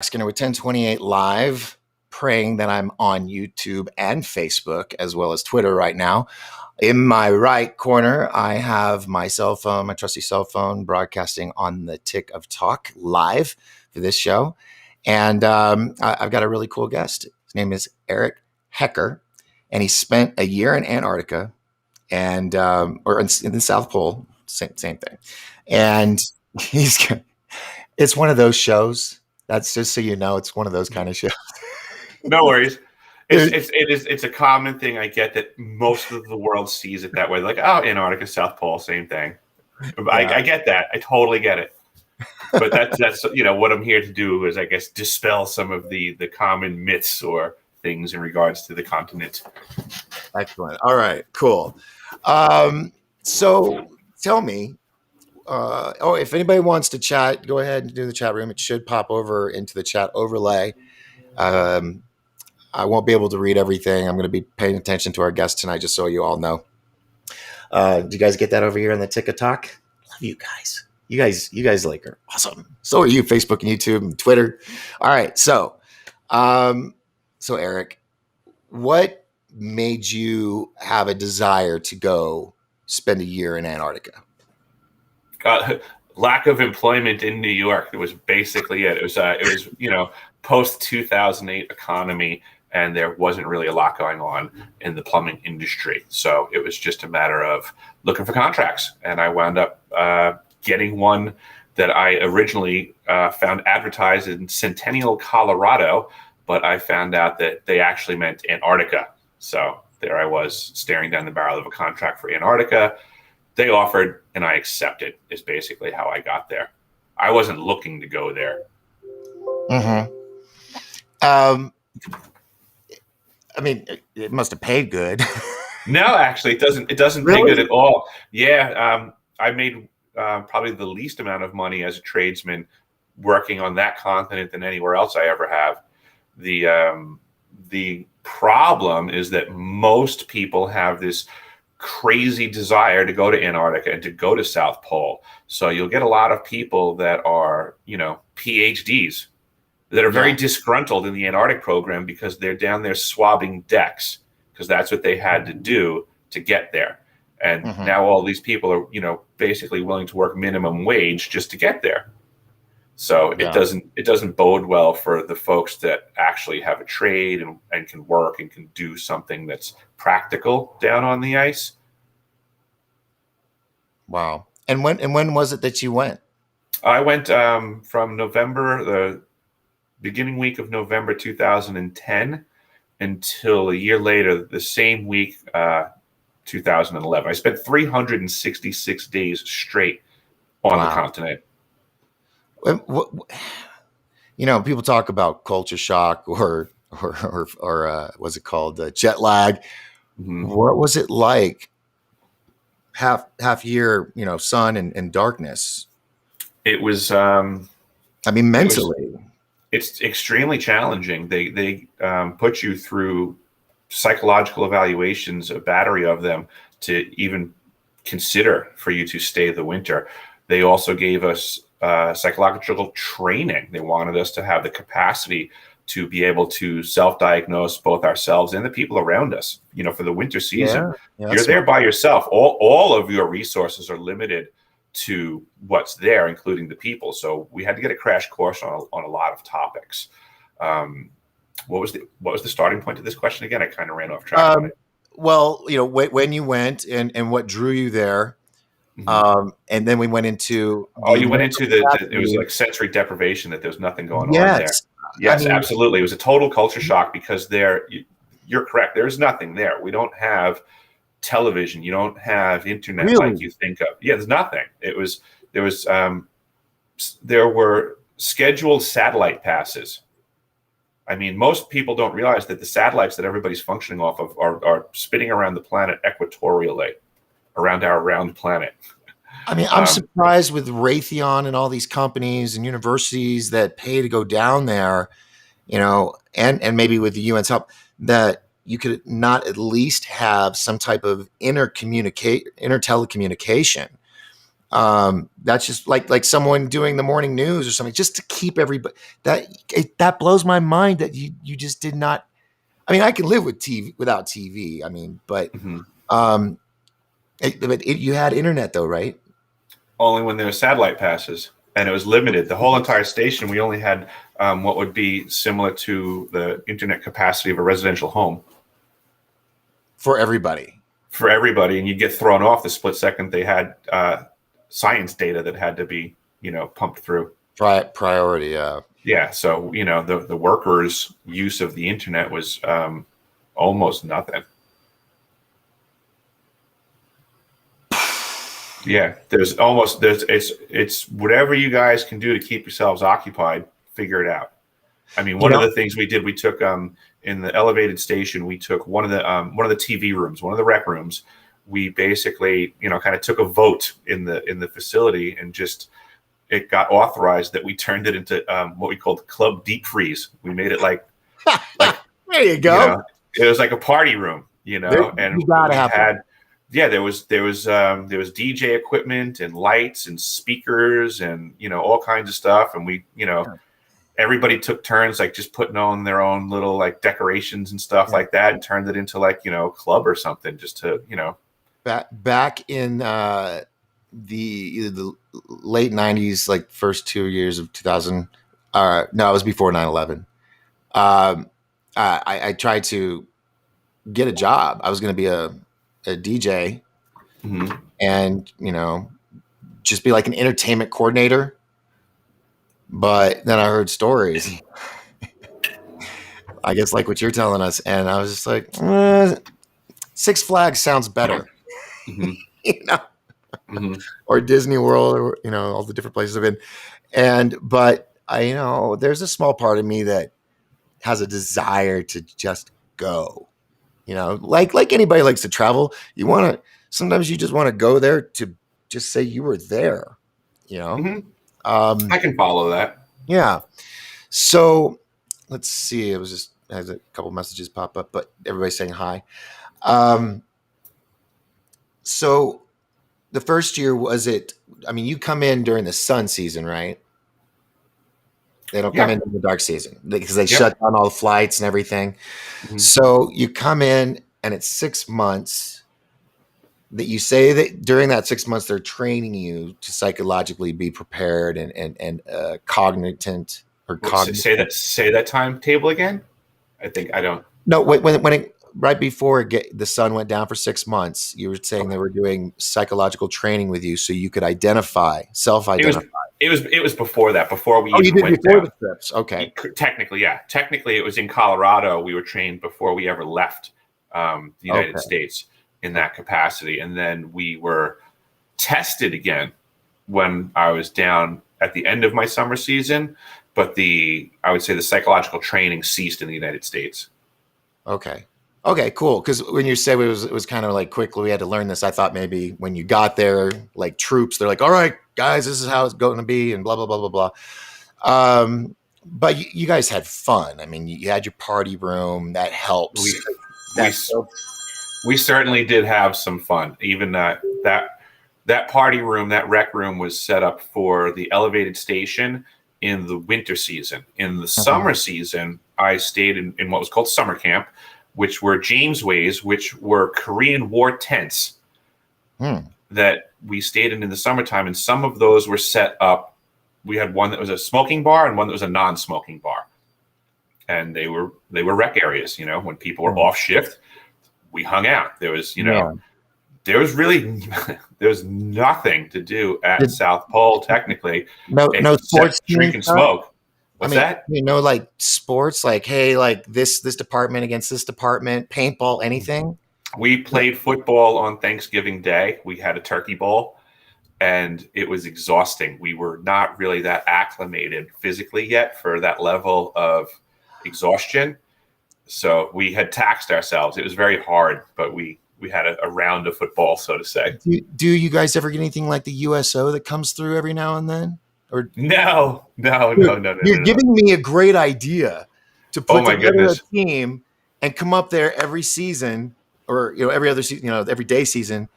Skinner with 1028 Live, praying that I'm on YouTube and Facebook as well as Twitter right now. In my right corner, I have my cell phone, my trusty cell phone, broadcasting on the Tick of Talk live for this show. And I've got a really cool guest. His name is Eric Hecker, and he spent a year in Antarctica and or in the South Pole, same thing. And he's it's one of those shows. That's just so you know, it's one of those kind of shows. No worries. It's a common thing. I get that most of the world sees it that way. Like, oh, Antarctica, South Pole, same thing. Yeah. I get that. I totally get it. But that's what I'm here to do is, I guess, dispel some of the common myths or things in regards to the continent. Excellent. All right, cool. So tell me, if anybody wants to chat, go ahead and do the chat room. It should pop over into the chat overlay. I won't be able to read everything. I'm going to be paying attention to our guest tonight, just so you all know. Do you guys get that over here on the TikTok? Love you guys. You guys like are awesome. So are you, Facebook and YouTube and Twitter. All right. So Eric, what made you have a desire to go spend a year in Antarctica? Lack of employment in New York. It was basically it. It was post 2008 economy, and there wasn't really a lot going on in the plumbing industry. So it was just a matter of looking for contracts, and I wound up getting one that I originally found advertised in Centennial, Colorado, but I found out that they actually meant Antarctica. So there I was staring down the barrel of a contract for Antarctica. They offered, and I accepted, is basically how I got there. I wasn't looking to go there. Mm-hmm. I mean, it must have paid good. No, actually, it doesn't pay good at all. Yeah, I made probably the least amount of money as a tradesman working on that continent than anywhere else I ever have. The problem is that most people have this crazy desire to go to Antarctica and to go to South Pole. So you'll get a lot of people that are, PhDs that are very disgruntled in the Antarctic program because they're down there swabbing decks because that's what they had to do to get there. And now all these people are, basically willing to work minimum wage just to get there. So it doesn't bode well for the folks that actually have a trade and can work and can do something that's practical down on the ice. Wow. And when was it that you went? I went from the beginning week of November 2010 until a year later, the same week, 2011. I spent 366 days straight on the continent. People talk about culture shock or what's it called? Jet lag. Mm-hmm. What was it like? Half year, sun and darkness. It was. Mentally, it's extremely challenging. They put you through psychological evaluations, a battery of them, to even consider for you to stay the winter. They also gave us psychological training. They wanted us to have the capacity to be able to self-diagnose both ourselves and the people around us. For the winter season, you're there by yourself. All of your resources are limited to what's there, including the people. So we had to get a crash course on a lot of topics. What was the starting point of this question again? I kind of ran off track on it. Well, when you went and what drew you there. Mm-hmm. And then we went into. You went into it was like sensory deprivation, that there was nothing going on there. Yes, absolutely. It was a total culture shock because you're correct. There's nothing there. We don't have television. You don't have internet like you think of. Yeah, there's nothing. There were scheduled satellite passes. Most people don't realize that the satellites that everybody's functioning off of are spinning around the planet equatorially, around our round planet. I'm surprised with Raytheon and all these companies and universities that pay to go down there, and maybe with the UN's help, that you could not at least have some type of inter telecommunication. That's just like someone doing the morning news or something, just to keep everybody. That blows my mind that you just did not. I mean, I can live with TV without TV. I mean, Mhm. um, you had internet though, right? Only when there were satellite passes, and it was limited. The whole entire station, we only had what would be similar to the internet capacity of a residential home For everybody. for everybody, and you'd get thrown off the split second they had science data that had to be, pumped through. Priority. Yeah, so the workers' use of the internet was almost nothing. Yeah, it's whatever you guys can do to keep yourselves occupied. Figure it out. I mean, You one of know, the things we did, we took in the elevated station, we took one of the TV rooms, one of the rec rooms. We basically, kind of took a vote in the facility, and just it got authorized that we turned it into what we called club deep freeze. We made it like there you you go. know it was like a party room, There, and you gotta we have one. had, yeah, there was DJ equipment and lights and speakers and all kinds of stuff, and we everybody took turns like just putting on their own little like decorations and stuff Yeah. like that, and turned it into like club or something, just to Back in the late '90s, like first 2 years of 2000. No, it was before 9/11. Um, I tried to get a job. I was going to be a DJ, Mhm. and just be like an entertainment coordinator. But then I heard stories, I guess like what you're telling us, and I was just like, Six Flags sounds better, Mhm. you know, Mhm. or Disney World, or all the different places I've been. But there's a small part of me that has a desire to just go. Like anybody likes to travel. Sometimes you just want to go there to just say you were there. You know. Mhm. Um, I can follow that. yeah. So let's see. It was just has a couple messages pop up, but everybody's saying hi. Um, so the first year, was it? I mean, you come in during the sun season, right? They don't come Yeah. in the dark season because they Yep. shut down all the flights and everything. Mhm. So you come in, and it's 6 months. That you say that during that 6 months they're training you to psychologically be prepared and cognizant or Wait, say cognizant. that timetable again. I think I don't. No, right before the sun went down for 6 months, you were saying they Okay. were doing psychological training with you so you could It was self-identify. it was before that, before we Oh, you even did went before down. the trips. Okay. Technically, yeah. Technically, it was in Colorado. We were trained before we ever left the United Okay. States in Okay. that capacity, and then we were tested again when I was down at the end of my summer season. But I would say the psychological training ceased in the United States. Okay. Okay, cool. Because when you said it was kind of like quickly we had to learn this, I thought maybe when you got there, like troops, they're like, "All right, guys, this is how it's going to be," and blah blah blah blah blah. But you guys had fun. I mean, you had your party room. That helps. We we That builds. we certainly did have some fun. Even that party room, that rec room, was set up for the elevated station in the winter season. In the Mhm. summer season, I stayed in what was called summer camp, which were Jamesways, which were Korean War tents Hmm. that we stayed in the summertime. And some of those were set up. We had one that was a smoking bar and one that was a non-smoking bar, and they were rec areas. When people were Hmm. off shift, we hung out. Yeah. There was really there was nothing to do at Did, South Pole technically no sports except team drink and stuff. smoke. I What's mean, that? like sports, like hey, like this department against this department, paintball, anything. We played football on Thanksgiving Day. We had a turkey bowl, and it was exhausting. We were not really that acclimated physically yet for that level of exhaustion. So we had taxed ourselves. It was very hard, but we had a round of football, so to say. Do you guys ever get anything like the USO that comes through every now and then? Or No, no, no, dude, no, no, you're no, no. giving me a great idea to Oh put my together a goodness. team and come up there every season, or every other season, every day season,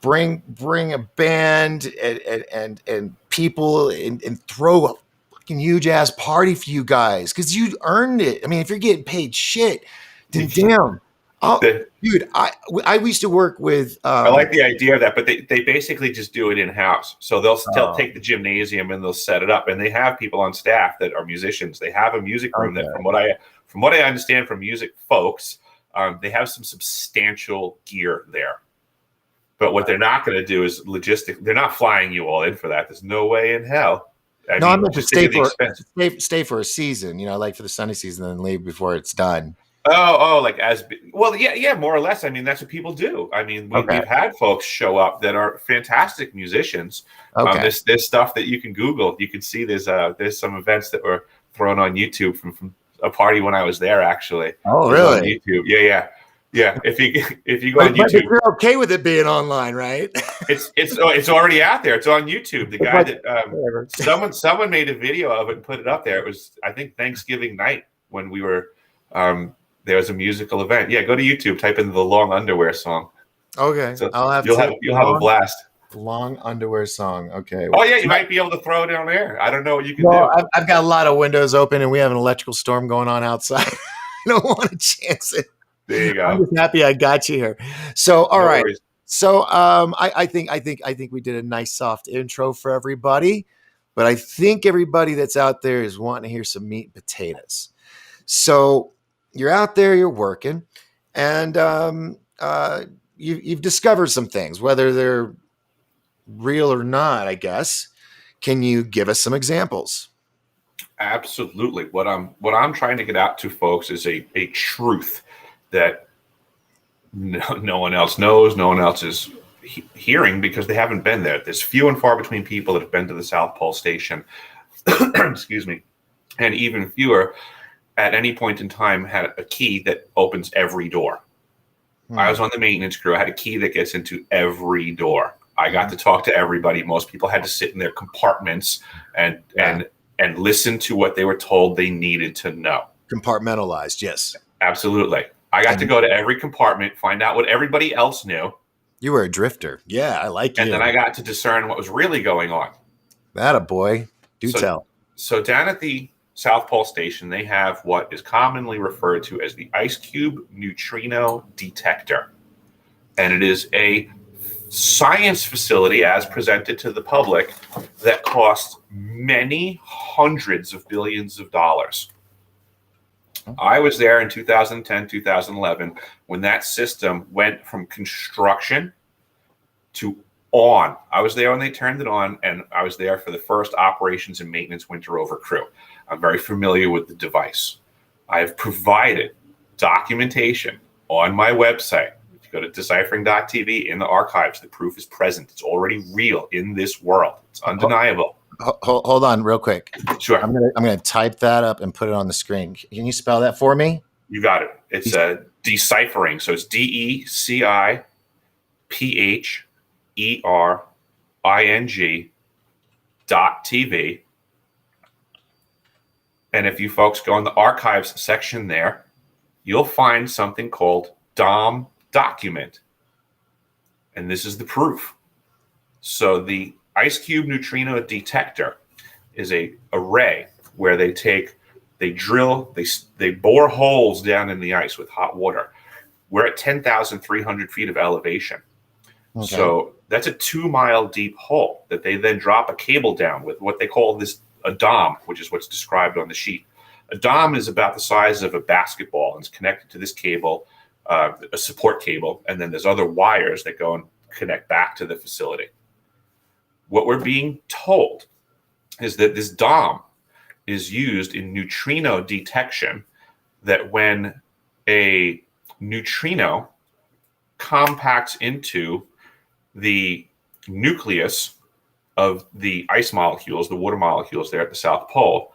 bring a band and people and throw a fucking huge ass party for you guys because you earned it. I mean, if you're getting paid shit, then damn. Oh, The, dude, I used to work with I like the idea of that, but they basically just do it in house. So they'll oh, take the gymnasium and they'll set it up, and they have people on staff that are musicians. They have a music room that, okay. from what I understand from music folks, they have some substantial gear there. But what they're not going to do is logistic. They're not flying you all in for that. There's no way in hell. I No, I mean, meant to just think of the expense. stay for a season, like for the sunny season, and then leave before it's done. Like well, yeah, more or less. I mean, that's what people do. I mean, Okay. we've had folks show up that are fantastic musicians. Okay. There's stuff that you can Google. You can see there's some events that were thrown on YouTube from a party when I was there. Actually, Oh, is on really? YouTube. Yeah. If you go on But YouTube, you're okay with it being online, right? it's already out there. It's on YouTube. The guy that Whatever. someone made a video of it and put it up there. It was, I think, Thanksgiving night when we were there was a musical event. Yeah, go to YouTube, type in the Long Underwear song. Okay, So I'll have you'll have a blast. long underwear song. Okay. Oh yeah, you might be able to throw it on air. I don't know what you can Well, do. I've got a lot of windows open, and we have an electrical storm going on outside. I don't want to chance it. There you I'm go. just happy I got you here. So, all No right. worries. So, I think we did a nice soft intro for everybody, but I think everybody that's out there is wanting to hear some meat and potatoes. So, you're out there, you're working, and you've discovered some things, whether they're real or not, I guess. Can you give us some examples? Absolutely. What I'm trying to get out to folks is a truth that no one else knows, no one else is hearing because they haven't been there. There's few and far between people that have been to the South Pole Station. Excuse me. And even fewer at any point in time had a key that opens every door. I was on the maintenance crew. I had a key that gets into every door. I got to talk to everybody. Most people had to sit in their compartments and listen to what they were told they needed to know. Compartmentalized, yes. Absolutely. I got to go to every compartment, find out what everybody else knew. You were a drifter. Yeah, I like you. And then I got to discern what was really going on. That a boy. Do tell. So down at the South Pole Station, they have what is commonly referred to as the ice cube neutrino detector. And it is a science facility as presented to the public that costs many hundreds of billions of dollars. I was there in 2010, 2011, when that system went from construction to on. I was there when they turned it on, and I was there for the first operations and maintenance winter over crew. I'm very familiar with the device. I have provided documentation on my website. If you go to deciphering.tv in the archives, the proof is present. It's already real in this world. It's undeniable. Hold on real quick. Sure. I'm gonna type that up and put it on the screen. Can you spell that for me? You got it. It's deciphering. So it's DECIPHERING.TV. And if you folks go in the archives section there, you'll find something called DOM document. And this is the proof. So the ice cube neutrino detector is a array where they drill, they bore holes down in the ice with hot water. We're at 10,300 feet of elevation. Okay. So that's a 2-mile deep hole that they then drop a cable down with what they call a DOM, which is what's described on the sheet. A DOM is about the size of a basketball and it's connected to this cable, a support cable, and then there's other wires that go and connect back to the facility. What we're being told is that this DOM is used in neutrino detection, that when a neutrino compacts into the nucleus of the ice molecules, the water molecules there at the South Pole,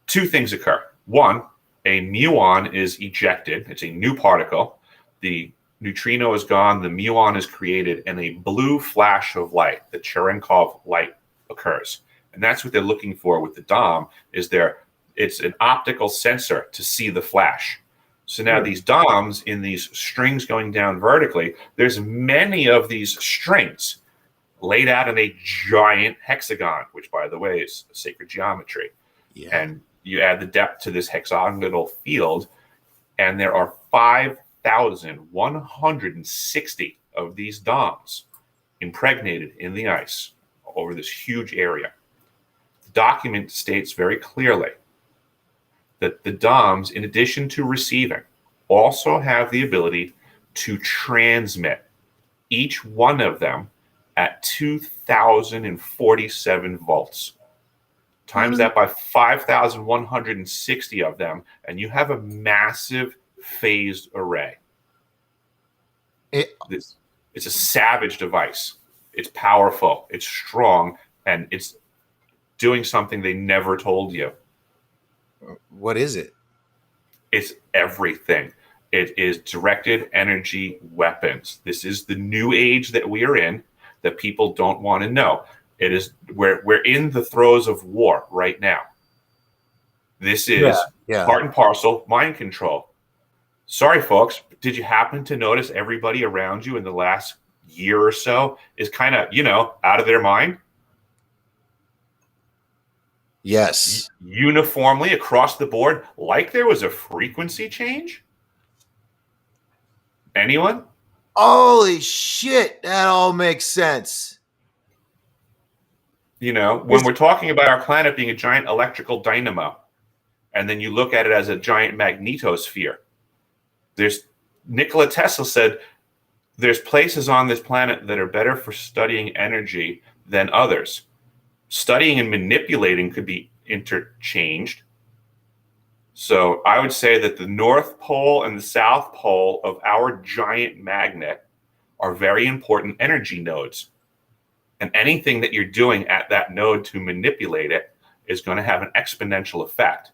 two things occur. One, a muon is ejected. It's a new particle. The neutrino is gone, the muon is created, and a blue flash of light, the Cherenkov light, occurs. And that's what they're looking for with the DOM, it's an optical sensor to see the flash. So now these DOMs in these strings going down vertically, there's many of these strings laid out in a giant hexagon, which, by the way, is sacred geometry. Yeah. And you add the depth to this hexagonal field, and there are 5,160 of these DOMs impregnated in the ice over this huge area. The document states very clearly that the DOMs, in addition to receiving, also have the ability to transmit, each one of them at 2,047 volts. Times that by 5,160 of them, and you have a massive phased array. It's a savage device. It's powerful, it's strong, and it's doing something they never told you. What is it? It's everything. It is directed energy weapons. This is the new age that we are in that people don't want to know. It is we're in the throes of war right now. This is part and parcel mind control. Sorry, folks. Did you happen to notice everybody around you in the last year or so is kind of, out of their mind? Yes. Uniformly across the board, like there was a frequency change? Anyone? Holy shit. That all makes sense. When we're talking about our planet being a giant electrical dynamo, and then you look at it as a giant magnetosphere, Nikola Tesla said there's places on this planet that are better for studying energy than others. Studying and manipulating could be interchanged. So I would say that the North Pole and the South Pole of our giant magnet are very important energy nodes. And anything that you're doing at that node to manipulate it is going to have an exponential effect.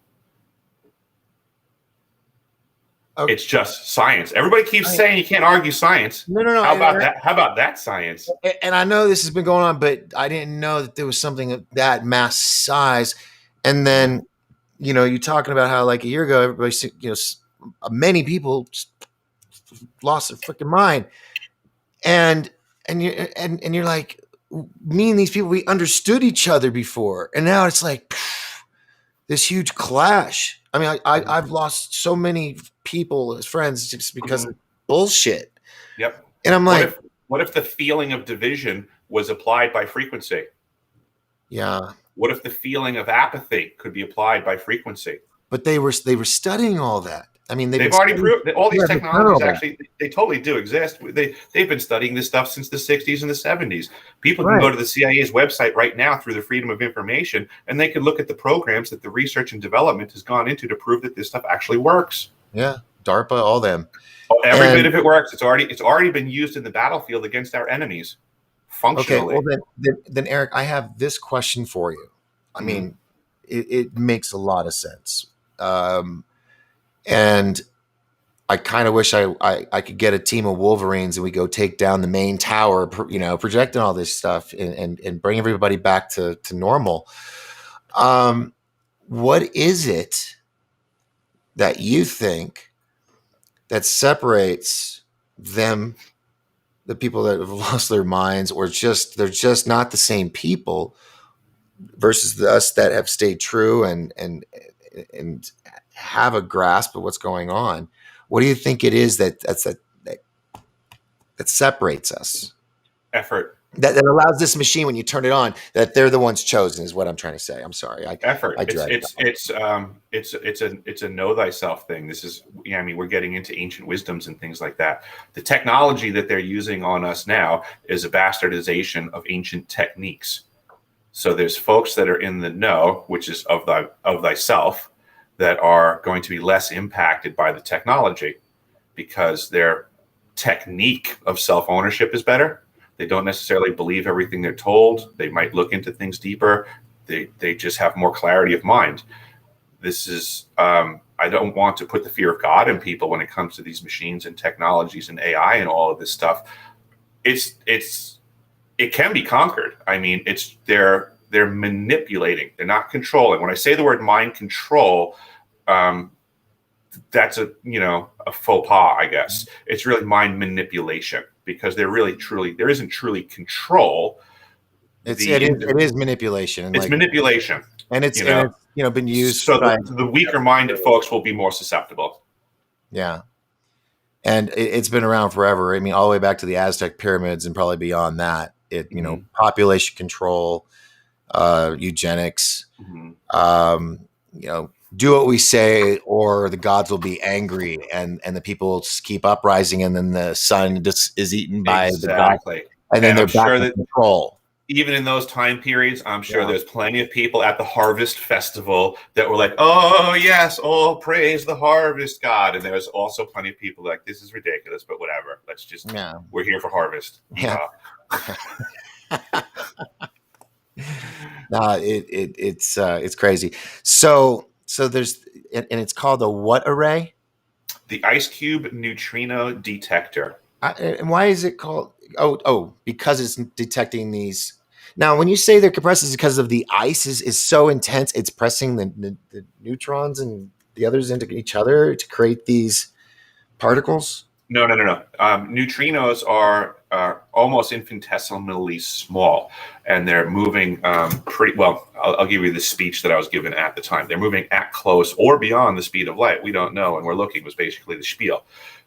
Okay. It's just science. Everybody keeps saying you can't argue science. No. How about that? How about that science? And I know this has been going on, but I didn't know that there was something of that mass size. And then, you're talking about how like a year ago, everybody, many people lost their freaking mind. And you're like, me and these people, we understood each other before. And now it's like this huge clash. I mean, I've lost so many people as friends just because of bullshit. Yep. And I'm like, what if the feeling of division was applied by frequency? Yeah. What if the feeling of apathy could be applied by frequency? But they were studying all that. I mean, they've already proved that all these technologies actually, they totally do exist. They've been studying this stuff since the 60s and the 70s. People can go to the CIA's website right now through the Freedom of Information, and they can look at the programs that the research and development has gone into to prove that this stuff actually works. Yeah, DARPA, all them. Every bit of it works. It's already been used in the battlefield against our enemies, functionally. Okay, well then Eric, I have this question for you. I mean, it makes a lot of sense. And I kind of wish I could get a team of Wolverines and we go take down the main tower, projecting all this stuff and bring everybody back to normal. What is it that you think that separates them, the people that have lost their minds, or they're just not the same people, versus us that have stayed true and have a grasp of what's going on? What do you think it is that separates us? Effort. That allows this machine, when you turn it on, that they're the ones chosen, is what I'm trying to say. I'm sorry. Effort. It's a know thyself thing. This is, we're getting into ancient wisdoms and things like that. The technology that they're using on us now is a bastardization of ancient techniques. So there's folks that are in the know, which is of thyself, that are going to be less impacted by the technology because their technique of self-ownership is better. They don't necessarily believe everything they're told. They might look into things deeper. They just have more clarity of mind. This is, I don't want to put the fear of God in people when it comes to these machines and technologies and AI and all of this stuff. It can be conquered. I mean, they're manipulating. They're not controlling. When I say the word mind control, that's a faux pas, I guess. It's really mind manipulation because there isn't truly control. It is manipulation, and It's like, manipulation, and you know. it's been used So by, the weaker minded folks will be more susceptible. yeah, and it's been around forever. I mean, all the way back to the Aztec pyramids and probably beyond that. Mm-hmm. Population control, eugenics, Mm-hmm. do what we say or the gods will be angry, and the people just keep uprising, and then the sun just is eaten by the god, Exactly. and then And they're I'm back sure in that control. even in those time periods, I'm sure Yeah. there's plenty of people at the harvest festival that were like, "Oh yes, all praise the harvest god," and there's also plenty of people like, "This is ridiculous, but whatever. Let's just Yeah. we're here for harvest." Yeah. Yeehaw. No, it's crazy. So there's, and it's called a what array? The ice cube neutrino detector. And why is it called? Because it's detecting these. Now, when you say they're compressed, it's because of the ice is so intense, it's pressing the neutrons and the others into each other to create these particles. No, no, no, no. Neutrinos are almost infinitesimally small, and they're moving pretty well. I'll give you the speech that I was given at the time. They're moving at close or beyond the speed of light. We don't know, and we're looking was basically the spiel.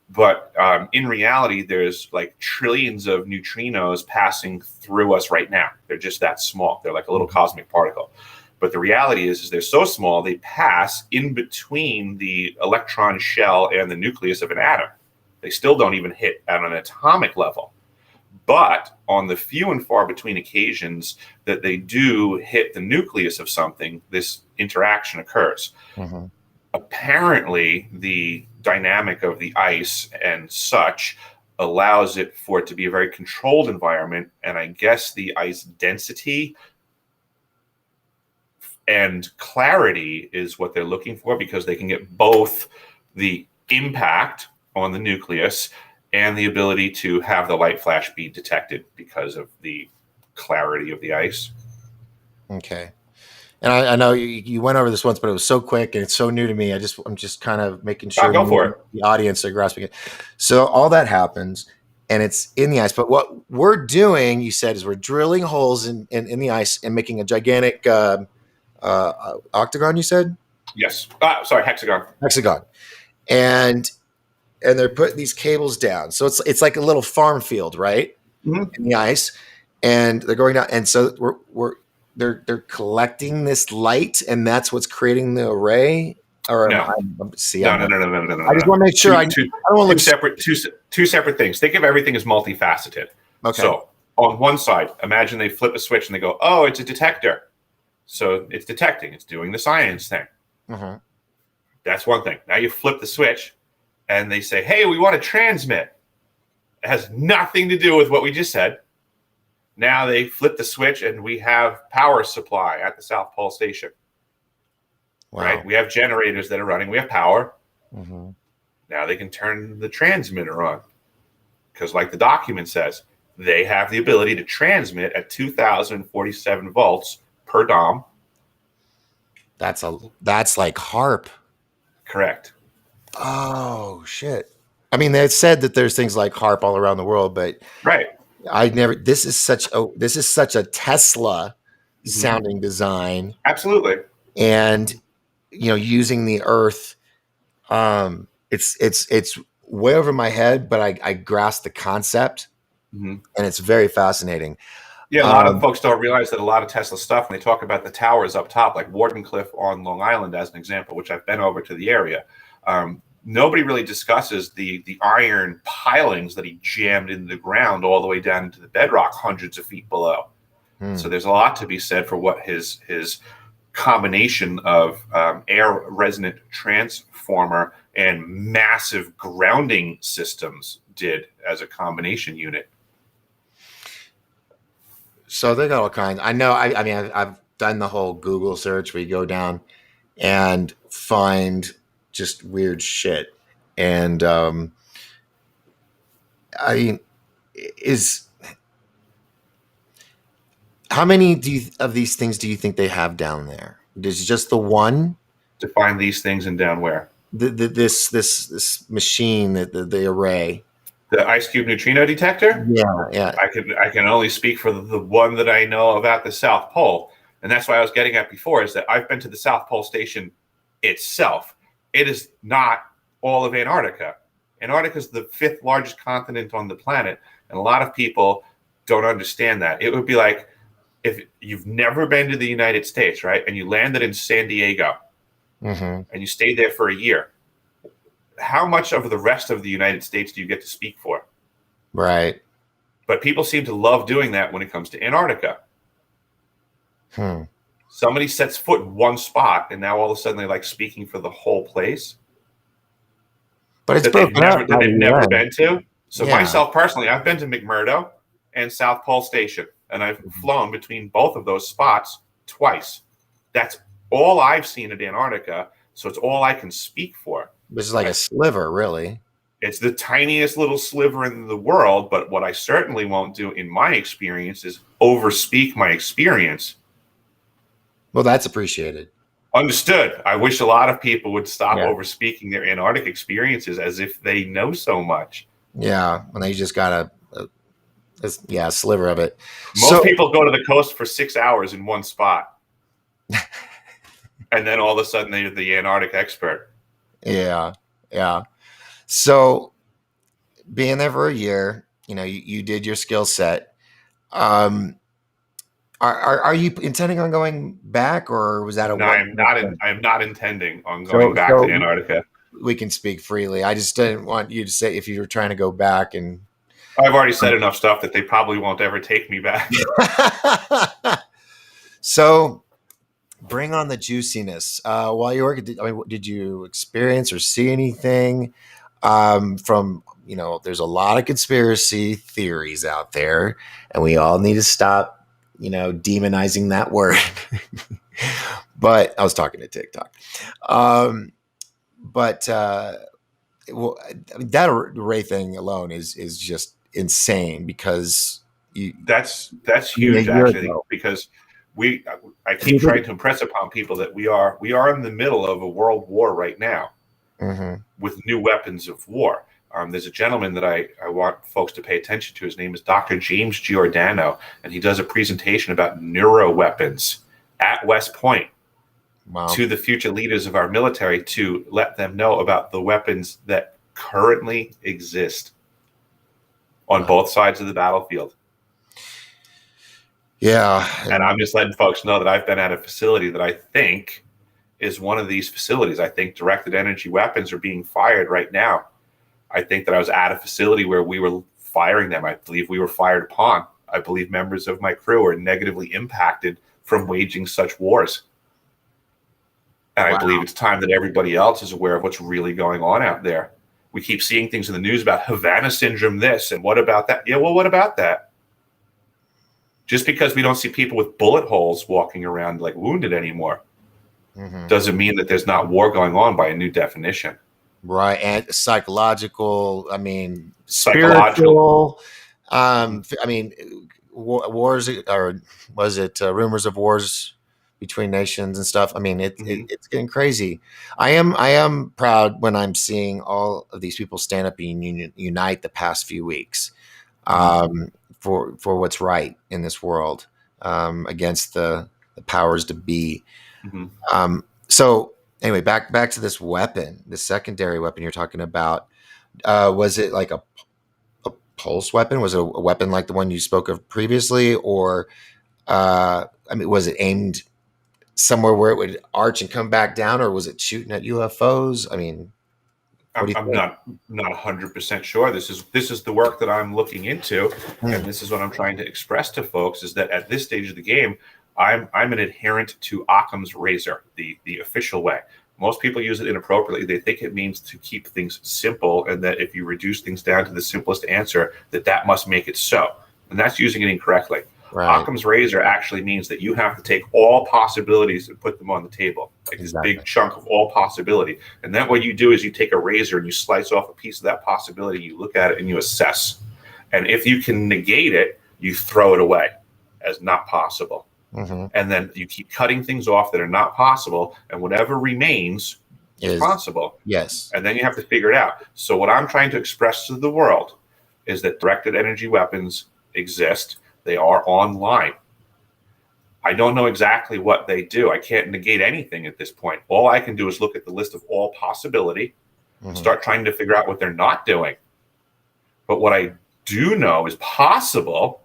But in reality, there's like trillions of neutrinos passing through us right now. They're just that small. They're like a little cosmic particle. But the reality is they're so small, they pass in between the electron shell and the nucleus of an atom. They still don't even hit at an atomic level. But on the few and far between occasions that they do hit the nucleus of something, this interaction occurs. Mm-hmm. Apparently, the dynamic of the ice and such allows for it to be a very controlled environment. And I guess the ice density and clarity is what they're looking for because they can get both the impact on the nucleus and the ability to have the light flash be detected because of the clarity of the ice. Okay. And I know you went over this once, but it was so quick and it's so new to me. I'm just kind of making sure Go for it. the audience are grasping it. So all that happens, and it's in the ice. But what we're doing, you said, is we're drilling holes in the ice and making a gigantic octagon. You said Yes. Sorry, hexagon. hexagon, and they're putting these cables down. So it's like a little farm field, right, Mm-hmm. in the ice, and they're going down. And so we're they're collecting this light, and that's what's creating the array. Or No. see, No, no, no, no, no, no, no, I just no. want to make sure I don't want to look Two separate things. Think of everything as multifaceted. okay. So on one side, imagine they flip a switch and they go, "Oh, it's a detector." So it's detecting. It's doing the science thing. Mm-hmm. That's one thing. Now you flip the switch, and they say, "Hey, we want to transmit." It has nothing to do with what we just said. Now they flip the switch, and we have power supply at the South Pole Station. Wow. Right? We have generators that are running. We have power. Mm-hmm. Now they can turn the transmitter on because, like the document says, they have the ability to transmit at 2,047 volts per dom. That's like HARP. Correct. Oh shit. I mean, they said that there's things like HARP all around the world, but Right. I never. This is such a Tesla sounding design, Absolutely. and using the Earth. It's way over my head, but I grasp the concept, Mm-hmm. and it's very fascinating. Yeah, a lot of folks don't realize that a lot of Tesla stuff, when they talk about the towers up top, like Wardenclyffe on Long Island as an example, which I've been over to the area, nobody really discusses the iron pilings that he jammed into the ground all the way down into the bedrock hundreds of feet below. So there's a lot to be said for what his combination of air resonant transformer and massive grounding systems did as a combination unit. So they got all kinds. I know. I mean, I've done the whole Google search where you go down and find just weird shit. And I mean, is how many of these things do you think they have down there? Is it just the one? To find these things and down where? this machine, the array. The ice cube neutrino detector. Yeah, yeah. I can only speak for the one that I know about the South Pole, and that's what I was getting at before. Is that I've been to the South Pole station itself. It is not all of Antarctica. Antarctica is the fifth largest continent on the planet, and a lot of people don't understand that. It would be like if you've never been to the United States, right, and you landed in San Diego Mm-hmm. and you stayed there for a year. How much of the rest of the United States do you get to speak for? Right. But people seem to love doing that when it comes to Antarctica. Hmm. Somebody sets foot in one spot, and now all of a sudden they like speaking for the whole place But it's that they've broken never up that by the they've never UN. been to. So Yeah. myself personally, I've been to McMurdo and South Pole Station, and I've flown between both of those spots twice. That's all I've seen at Antarctica, so it's all I can speak for. Which is like a sliver, really. It's the tiniest little sliver in the world, but what I certainly won't do in my experience is overspeak my experience. Well, that's appreciated. Understood. I wish a lot of people would stop Yeah. overspeaking their Antarctic experiences as if they know so much. Yeah. When they just got a sliver of it. Most So people go to the coast for 6 hours in one spot, and then all of a sudden they're the Antarctic expert. yeah, yeah. So being there for a year, you did your skill set. Um, are you intending on going back, or was that a No, one? I am not intending on going So, back to so Antarctica. we can speak freely. I just didn't want you to say if you were trying to go back and. I've already said enough stuff that they probably won't ever take me back. So bring on the juiciness. While you work, did you experience or see anything from? There's a lot of conspiracy theories out there, and we all need to stop, demonizing that word. But I was talking to TikTok. But well, that array thing alone is just insane because you, That's a huge year actually, ago. because I keep trying to impress upon people that we are in the middle of a world war right now Mm-hmm. with new weapons of war. There's a gentleman that I want folks to pay attention to. His name is Dr. James Giordano, and he does a presentation about neuro weapons at West Point Wow. to the future leaders of our military to let them know about the weapons that currently exist on both sides of the battlefield. Yeah. And I'm just letting folks know that I've been at a facility that I think is one of these facilities. I think directed energy weapons are being fired right now. I think that I was at a facility where we were firing them. I believe we were fired upon. I believe members of my crew are negatively impacted from waging such wars. And I Wow. believe it's time that everybody else is aware of what's really going on out there. We keep seeing things in the news about Havana syndrome this, and what about that? Yeah, well, what about that? Just because we don't see people with bullet holes walking around like wounded anymore Mm-hmm. doesn't mean that there's not war going on by a new definition. Right. And psychological, Psychological. spiritual. Wars, or was it rumors of wars between nations and stuff? Mm-hmm. It's getting crazy. I am proud when I'm seeing all of these people stand up and unite the past few weeks for what's right in this world against the powers to be. Mm-hmm. So anyway, back to this weapon, the secondary weapon you're talking about. Was it like a pulse weapon? Was it a weapon like the one you spoke of previously, or was it aimed somewhere where it would arch and come back down, or was it shooting at UFOs? What do you I'm think? not 100% sure. This is the work that I'm looking into, and Hmm. this is what I'm trying to express to folks is that at this stage of the game, I'm an adherent to Occam's razor, the official way. Most people use it inappropriately. They think it means to keep things simple, and that if you reduce things down to the simplest answer, that must make it so. And that's using it incorrectly. Right. Occam's razor actually means that you have to take all possibilities and put them on the table, like this Exactly. big chunk of all possibility. And then what you do is you take a razor and you slice off a piece of that possibility, you look at it and you assess. And if you can negate it, you throw it away as not possible. Mm-hmm. And then you keep cutting things off that are not possible, and whatever remains, It's Is possible. yes. And then you have to figure it out. So what I'm trying to express to the world is that directed energy weapons exist. They are online. I don't know exactly what they do. I can't negate anything at this point. All I can do is look at the list of all possibility, Hmm. start trying to figure out what they're not doing. But what I do know is possible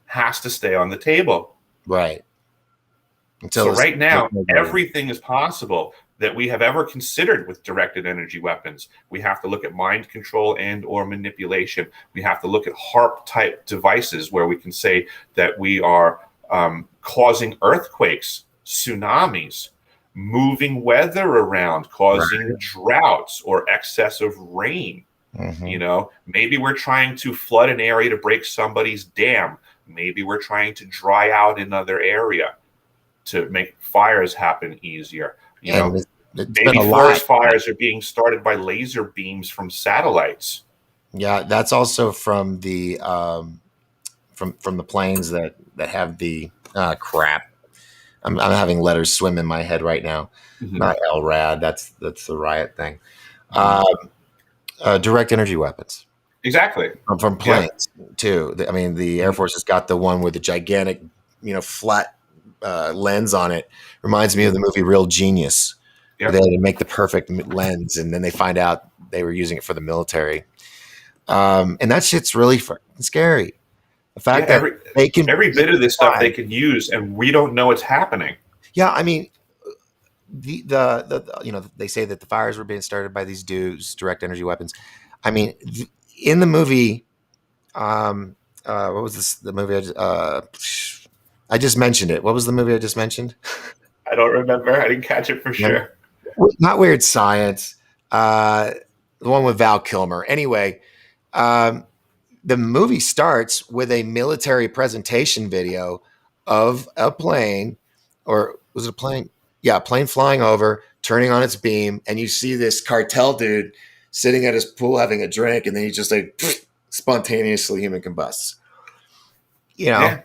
has to stay on the table. Right. Until So this, right now, everything is possible that we have ever considered with directed energy weapons. We have to look at mind control and or manipulation. We have to look at HARP type devices where we can say that we are causing earthquakes, tsunamis, moving weather around, causing right. droughts or excess of rain. Hmm. Maybe we're trying to flood an area to break somebody's dam. Maybe we're trying to dry out another area to make fires happen easier. And it's been Maybe a lot. forest fires are being started by laser beams from satellites. Yeah, that's also from the from the planes that have the crap. I'm having letters swim in my head right now. Mhm. Not LRAD. That's the riot thing. Mhm. Uh, direct energy weapons Exactly. from Yeah. planes too. I mean, the Air Mhm. Force has got the one with the gigantic, flat lens on it. Reminds me of the movie Real Genius, where they Yep. had to make the perfect lens, and then they find out they were using it for the military. And that shit's really scary. The Yeah. fact that Every they can every bit of this stuff fly. they can use, and we don't know it's happening. Yeah, I mean, they say that the fires were being started by these dudes, direct energy weapons. I mean, in the movie, what was this? The movie I just mentioned it. What was the movie I just mentioned? I don't remember. I didn't catch it for Yeah. sure. Not Weird Science. Uh, the one with Val Kilmer. Anyway, um, the movie starts with a military presentation video of a plane, or was it a plane? Yeah, a plane flying over, turning on its beam, and you see this cartel dude sitting at his pool having a drink, and then he just like spontaneously human combusts. You know, Yeah.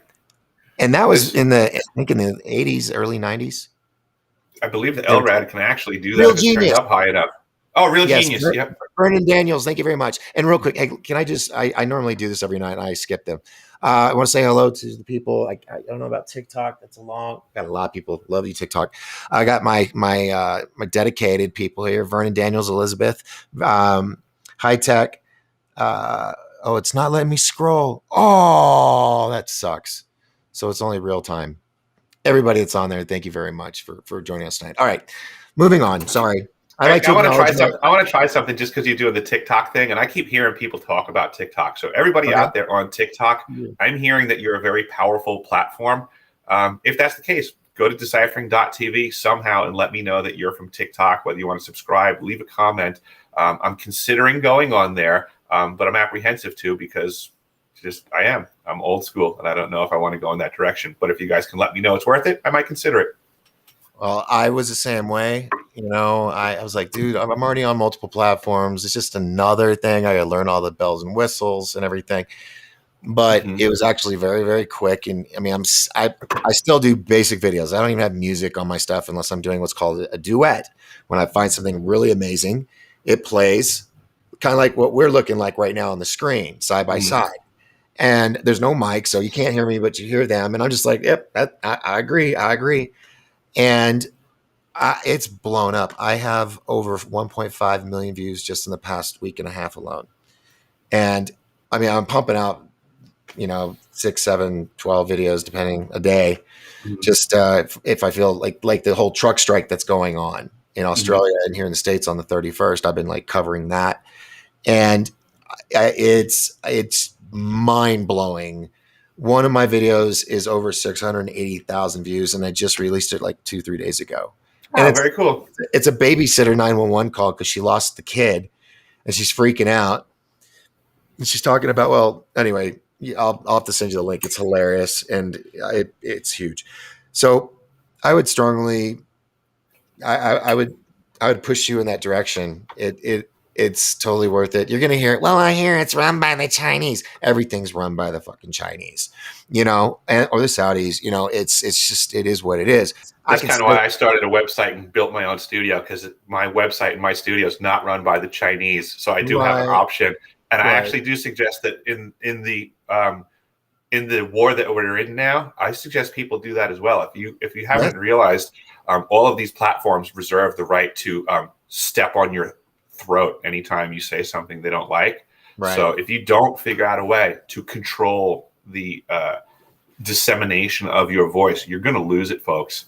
and that was This in I think in the 80s, early 90s. I believe the They were LRAD can actually do that real if it's turned genius. up high enough. Oh, real Yes, genius. Yep. Vernon Daniels, thank you very much. And real quick, hey, can I just, I normally do this every night and I skip them. I want to say hello to the people. I don't know about TikTok. That's got a lot of people. Love you, TikTok. I got my dedicated people here, Vernon Daniels, Elizabeth, High Tech. Uh, oh, it's not letting me scroll. Oh, that sucks. So it's only real time. Everybody that's on there, thank you very much for joining us tonight. All right, moving on. Sorry. I like I to want to try acknowledge my, something. I want to try something just because you're doing the TikTok thing, and I keep hearing people talk about TikTok. So everybody okay. out there on TikTok, I'm hearing that you're a very powerful platform. If that's the case, go to deciphering.tv somehow and let me know that you're from TikTok. Whether you want to subscribe, leave a comment. I'm considering going on there, but I'm apprehensive too because I'm old school, and I don't know if I want to go in that direction. But if you guys can let me know it's worth it, I might consider it. Well, I was the same way. I was like, dude, I'm already on multiple platforms. It's just another thing. I got to learn all the bells and whistles and everything. But Mm-hmm. it was actually very, very quick. And I mean, I still do basic videos. I don't even have music on my stuff unless I'm doing what's called a duet. When I find something really amazing, it plays kind of like what we're looking like right now on the screen, side by Mm-hmm. side. And there's no mic, so you can't hear me, but you hear them. And I'm just like, yep, I agree. I agree. And it's blown up. I have over 1.5 million views just in the past week and a half alone. And I mean, I'm pumping out, 6, 7, 12 videos, depending a day. Just if I feel like the whole truck strike that's going on in Mm-hmm. Australia and here in the States on the 31st, I've been like covering that. And it's mind blowing. One of my videos is over 680,000 views, and I just released it like 2, 3 days ago. And Oh, very cool. it's a babysitter 911 call because she lost the kid and she's freaking out. And she's talking about, well, anyway, I'll have to send you the link. It's hilarious and it's huge. So I would strongly, I would push you in that direction. It It's totally worth it. You're gonna hear, well, I hear it's run by the Chinese. Everything's run by the fucking Chinese, or the Saudis. It's just it is what it is. I That's can kind of still why I started a website and built my own studio, because my website and my studio is not run by the Chinese, so I do have an right, option. And I right. actually do suggest that in the war that we're in now, I suggest people do that as well. If you Yes, haven't realized, all of these platforms reserve the right to step on your throat anytime you say something they don't like. So right. if you don't figure out a way to control the dissemination of your voice, you're going to lose it, folks.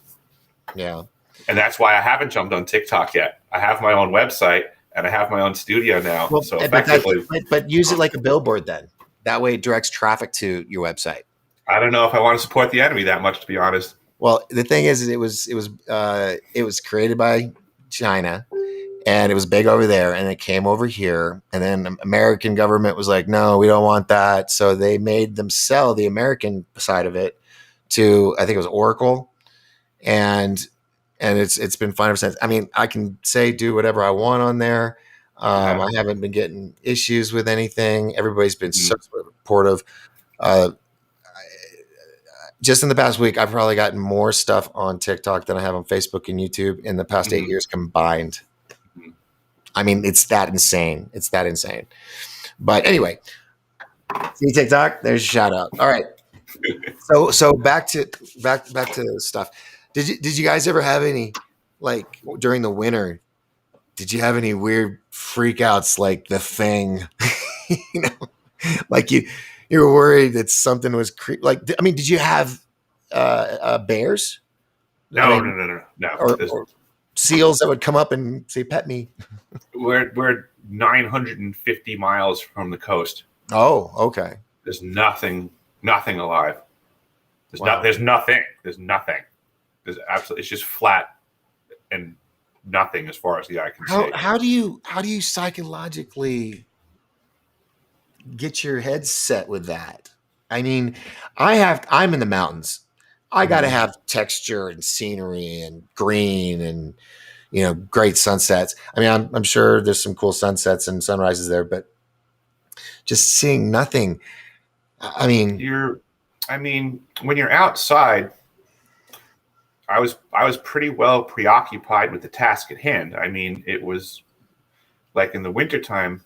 Yeah. And that's why I haven't jumped on TikTok yet. I have my own website and I have my own studio now. Well, So but that's effectively, but use it like a billboard then. That way it directs traffic to your website. I don't know if I want to support the enemy that much, to be honest. Well, the thing is, it was created by China, and it was big over there, and it came over here, and then the American government was like, no, we don't want that, so they made them sell the American side of it to, I think it was Oracle, and it's been fine ever since. I mean, I can say do whatever I want on there. Yeah. I haven't been getting issues with anything. Everybody's been so Mm. supportive. Uh, just in the past week, I've probably gotten more stuff on TikTok than I have on Facebook and YouTube in the past 8 years combined. Mhm. I mean, it's that insane. It's that insane. But anyway, see TikTok. There's a shout out. All right. So back to the stuff. Did you guys ever have any, like, during the winter? Did you have any weird freakouts like the thing? you know, like you were worried that something was like. I mean, did you have bears? I No, no, mean, no, no, no. or seals that would come up and say, "Pet me." We're 950 miles from the coast. Oh, okay. There's nothing alive. Wow. There's nothing. There's nothing. There's absolutely. It's just flat and nothing as far as the eye can How see. how do you psychologically get your head set with that? I mean, I'm in the mountains. I got to Mhm. have texture and scenery and green and great sunsets. I mean, I'm sure there's some cool sunsets and sunrises there, but just seeing nothing. I mean, I mean, when you're outside, I was pretty well preoccupied with the task at hand. I mean, it was like in the wintertime.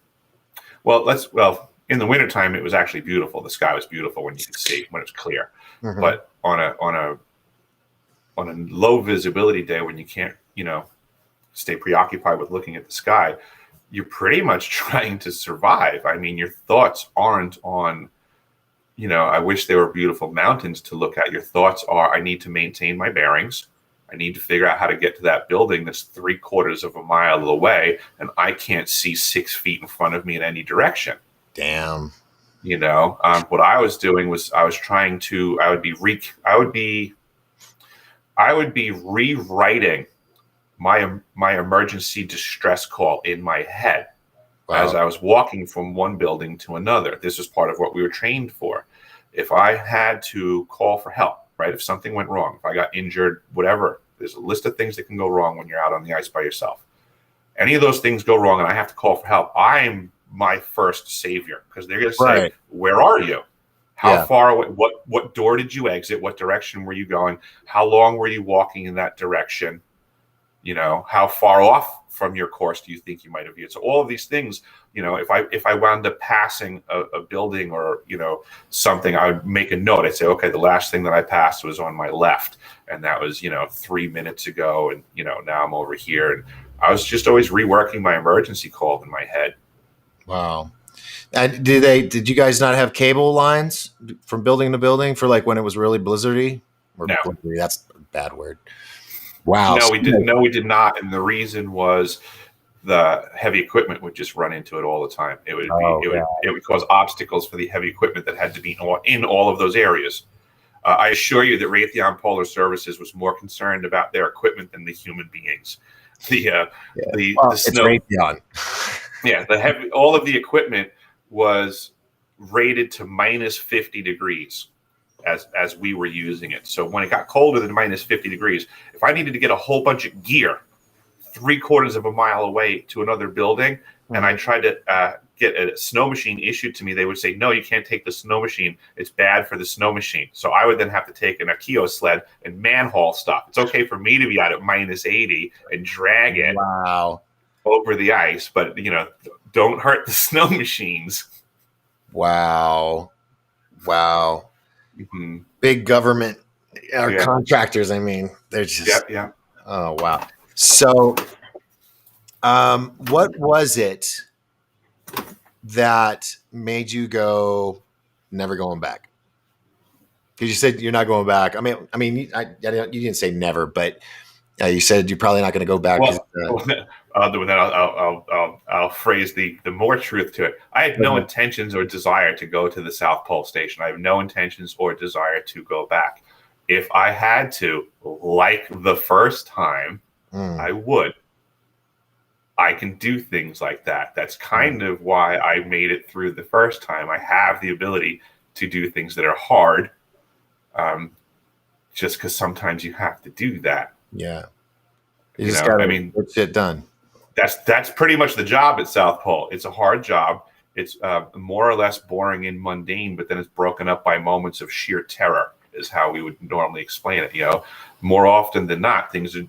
In the wintertime it was actually beautiful. The sky was beautiful when you could see, when it was clear. mhm. But on a low visibility day, when you can't, stay preoccupied with looking at the sky, you're pretty much trying to survive. I mean, your thoughts aren't on, I wish there were beautiful mountains to look at. Your thoughts are, I need to maintain my bearings. I need to figure out how to get to that building that's 3/4 of a mile away, and I can't see 6 feet in front of me in any direction. Damn. What I was doing was I was trying to. I would be rewriting my emergency distress call in my head as Wow. I was walking from one building to another. This was part of what we were trained for. If I had to call for help, right? If something went wrong, if I got injured, whatever, there's a list of things that can go wrong when you're out on the ice by yourself. Any of those things go wrong and I have to call for help, I'm my first savior, because they're going to say, Right. where are you? How Yeah. far away? What door did you exit? What direction were you going? How long were you walking in that direction? How far off from your course do you think you might have veered? So all of these things, if I wound up passing a building or something, I would make a note. I'd say, okay, the last thing that I passed was on my left, and that was 3 minutes ago, and now I'm over here, and I was just always reworking my emergency call in my head. Wow. And did you guys not have cable lines from building to building for, like, when it was really blizzardy? Or No, blizzardy, that's a bad word. Wow. no, we did. No, we did not. And the reason was the heavy equipment would just run into it all the time. Oh, yeah. It would cause obstacles for the heavy equipment that had to be in all of those areas. I assure you that Raytheon Polar Services was more concerned about their equipment than the human beings. Yeah. The Well, it's snow, Raytheon. yeah, all of the equipment was rated to minus 50 degrees as we were using it. So when it got colder than minus 50 degrees, if I needed to get a whole bunch of gear 3/4 of a mile away to another building, and I tried to get a snow machine issued to me, they would say, no, you can't take the snow machine. It's bad for the snow machine. So I would then have to take an Akio sled and manhaul stuff. It's okay for me to be out at -80 and drag it Wow. over the ice, but don't hurt the snow machines. Wow. Wow. Mm-hmm. Big government or contractors, I mean, they're just Oh wow. So what was it that made you go never going back? Because you said you're not going back. I mean, you didn't say never, but you said you're probably not going to go back. Well, then I'll phrase the more truth to it. I had no intentions or desire to go to the South Pole Station. I have no intentions or desire to go back. If I had to, like the first time, I would. I can do things like that. That's kind of why I made it through the first time. I have the ability to do things that are hard, just because sometimes you have to do that. Yeah. You just got to get shit done. That's pretty much the job at South Pole. It's a hard job. It's more or less boring and mundane, but then it's broken up by moments of sheer terror, is how we would normally explain it. More often than not, things are,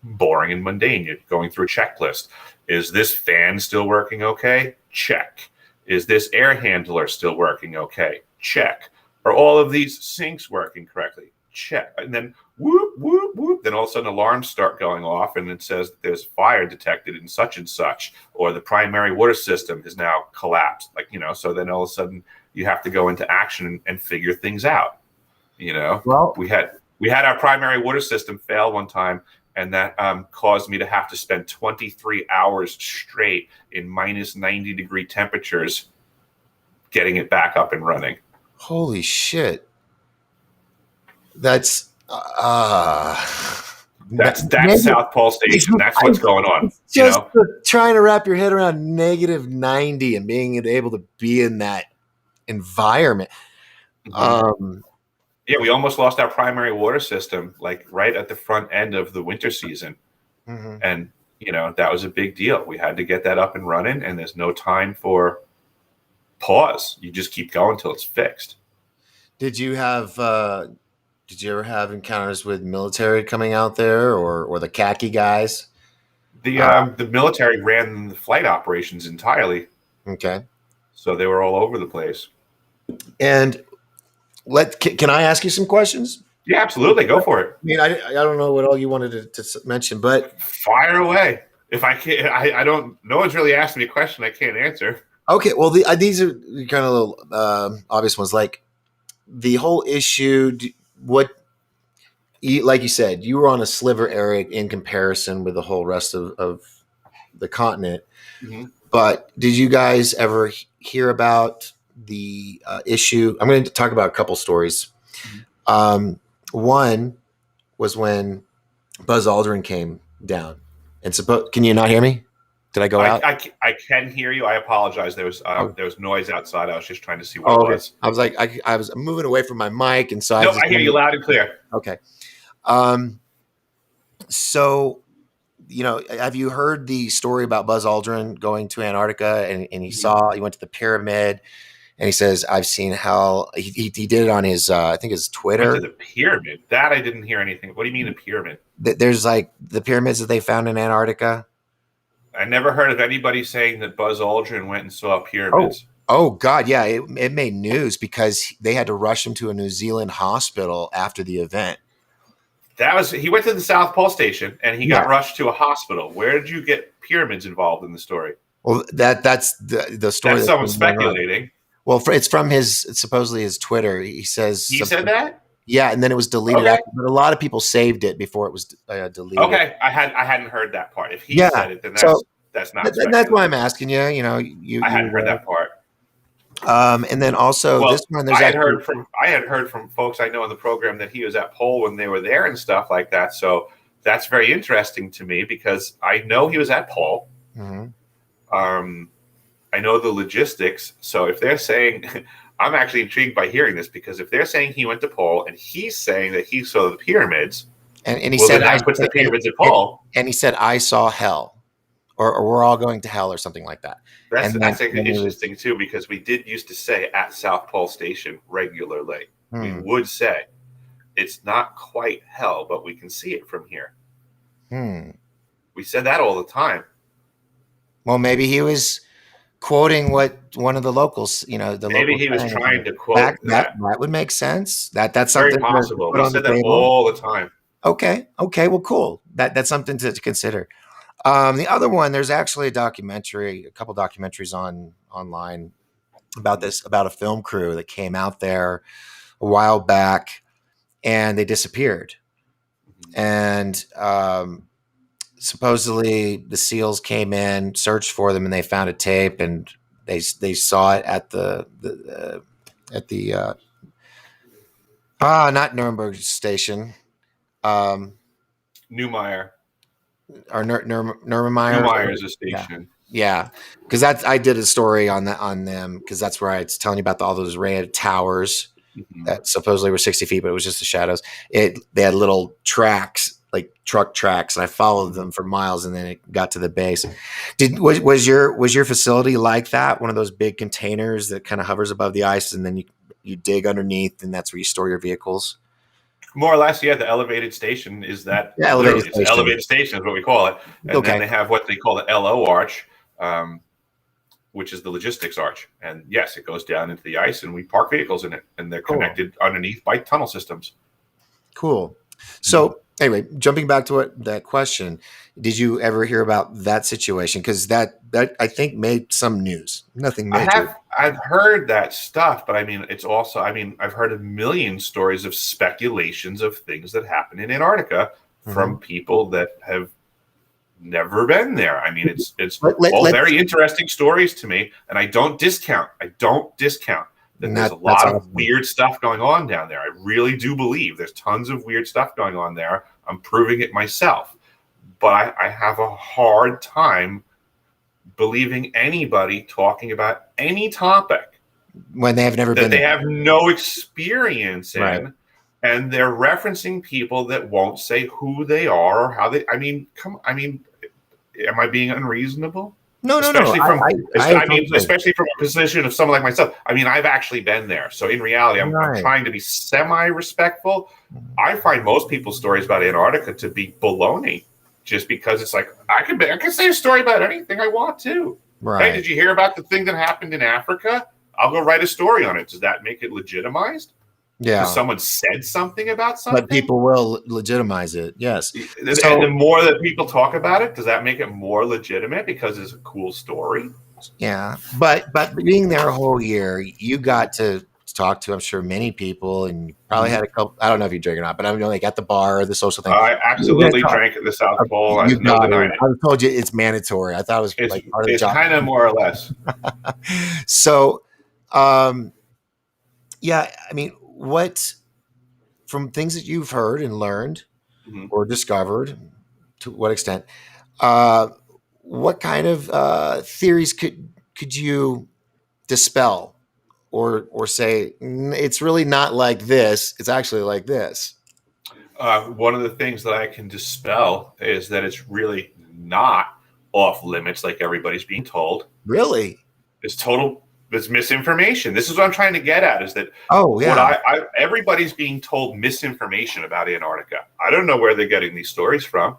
boring and mundane. You're going through a checklist. Is this fan still working okay? Check. Is this air handler still working okay? Check. Are all of these sinks working correctly? Check. And then whoop, whoop, whoop. Then all of a sudden alarms start going off and it says that there's fire detected in such and such, or the primary water system has now collapsed. So then all of a sudden you have to go into action and figure things out. Well, we had our primary water system fail one time, and that caused me to have to spend 23 hours straight in -90-degree temperatures getting it back up and running. Holy shit. That's South Pole Station. That's what's going on. Just trying to wrap your head around -90 and being able to be in that environment. Mm-hmm. We almost lost our primary water system, right at the front end of the winter season. Mm-hmm. And, that was a big deal. We had to get that up and running, and there's no time for pause. You just keep going until it's fixed. Did you ever have encounters with military coming out there or the khaki guys? The military ran the flight operations entirely. Okay. So they were all over the place. And can I ask you some questions? Yeah, absolutely. Go for it. I mean, I don't know what all you wanted to mention, but fire away. If I can't, I don't. No one's really asked me a question I can't answer. Okay, well, these are kind of little obvious ones, like the whole issue. Like you said, you were on a sliver area in comparison with the whole rest of the continent. Mm-hmm. But did you guys ever hear about the issue? I'm going to talk about a couple stories. Mm-hmm. One was when Buzz Aldrin came down. And can you not hear me? Did I go out? I can hear you. I apologize. There was noise outside. I was just trying to see what it was. I was like, I was moving away from my mic, and so I hear you loud and clear. Okay. So, have you heard the story about Buzz Aldrin going to Antarctica and he went to the pyramid and he says, I've seen hell. He did it on his, I think his Twitter. Went to the pyramid. That I didn't hear anything. What do you mean a pyramid? There's like the pyramids that they found in Antarctica. I never heard of anybody saying that Buzz Aldrin went and saw pyramids. Oh God. Yeah. It made news because they had to rush him to a New Zealand hospital after the event. He went to the South Pole Station and he got rushed to a hospital. Where did you get pyramids involved in the story? Well, that's the story. That's someone speculating. Well, it's from supposedly his Twitter. He says he said that. Yeah, and then it was deleted. After, but a lot of people saved it before it was deleted. Okay, I hadn't heard that part. If he said it, then that's not. That's why I'm asking you. I hadn't heard that part. And then also this one, I had heard from folks I know in the program that he was at Pole when they were there and stuff like that. So that's very interesting to me because I know he was at Pole. Mm-hmm. I know the logistics. So if they're saying, I'm actually intrigued by hearing this because if they're saying he went to Pole and he's saying that he saw the pyramids, And he Well, said, then that puts the pyramids at fault. and he said, I saw hell, or we're all going to hell, or something like that. That's And that's then he was, interesting too, because we did used to say at South Pole Station regularly. We hmm, would say it's not quite hell, but we can see it from here. hmm. We said that all the time. Well, maybe he was quoting what one of the locals, the Maybe local he was saying. trying to That quote that that. that would make sense. That's Very something to possible. put We on the said that table. all the time. Okay. Okay. Well, cool. That's something to consider. The other one, there's actually a couple documentaries online about Mhm. this, about a film crew that came out there a while back and they disappeared. Mhm. And supposedly the SEALs came in, searched for them, and they found a tape, and they saw it at the not Nuremberg station, um, Newmeyer. or Nuremberg. Newmeyer is a Yeah, station. yeah, because that's I did a story on them because that's where I was telling you about all those red towers Mhm. that supposedly were 60 feet, but it was just the shadows. They had little tracks, like truck tracks, and I followed Mhm. them for miles, and then it got to the base. Was your facility like that? One of those big containers that kind of hovers above the ice, and then you dig underneath, and that's where you store your vehicles. More or less, yeah. The elevated station is that Yeah, elevated literally. It's an station. elevated station is what we call it. And then Okay, they have what they call the LO arch, um, which is the logistics arch. And yes, it goes down into the ice, and we park vehicles in it, and they're cool. connected underneath by tunnel systems. Cool. Mhm. So anyway, jumping back to that question, did you ever hear about that situation? Because that I think made some news. Nothing major. I've heard that stuff, but I mean, it's also, I mean, I've heard a million stories of speculations of things that happen in Antarctica Mm-hmm. from people that have never been there. I mean, it's all Let's. very interesting stories to me, and I don't discount that there's a That's lot of awesome. weird stuff going on down there. I really do believe there's tons of weird stuff going on there. I'm proving it myself, but I have a hard time believing anybody talking about any topic When they have never that been they there. have no experience Right. in, and they're referencing people that won't say who they are or how they. I mean, am I being unreasonable? No, no, no. Especially from, I totally. especially from a position of someone like myself. I mean, I've actually been there. So in reality, I'm Right. trying to be semi-respectful. I find most people's stories about Antarctica to be baloney, just because it's like I can say a story about anything I want to. Hey, Right. did you hear about the thing that happened in Africa? I'll go write a story on it. Does that make it legitimized? Because Yeah. someone said something about But something? people will legitimize it. Yes. And the So more that people talk about it, does that make it more legitimate because it's a cool story? yeah, but being there a whole year, you got to talk to, I'm sure, many people, and you probably had a couple. I don't know if you drink or not, but I know, like at the bar, the social thing. I You're gonna absolutely talk. drank at the South Pole. You There's no got it. denying it. I told you it's mandatory. I thought it was It's like part of the it's job. kind of more or less. So, um, yeah, I mean, what from things that you've heard and learned Mhm. or discovered, to what extent? Uh, what kind of theories could you dispel or say it's really not like this, it's actually like this? One of the things that I can dispel is that it's really not off limits like everybody's being told. Really? It's misinformation. This is what I'm trying to get at, is that Oh what yeah. everybody's being told misinformation about Antarctica. I don't know where they're getting these stories from.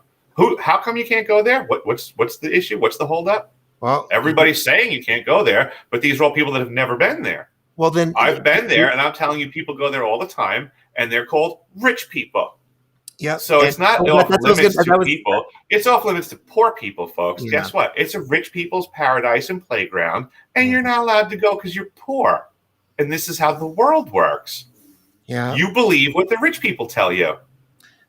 How come you can't go there? What's the issue? What's the holdup? Well, Everybody's saying you can't go there, but these are all people that have never been there. well then I've been there, and I'm telling you, people go there all the time, and they're called rich people. yeah, So and it's not well, off that's what I was limits gonna, to that was people. It's off limits to poor people, folks. yeah. Guess what? It's a rich people's paradise and playground, and you're Mhm. not allowed to go because you're poor. And this is how the world works. Yeah. You believe what the rich people tell you.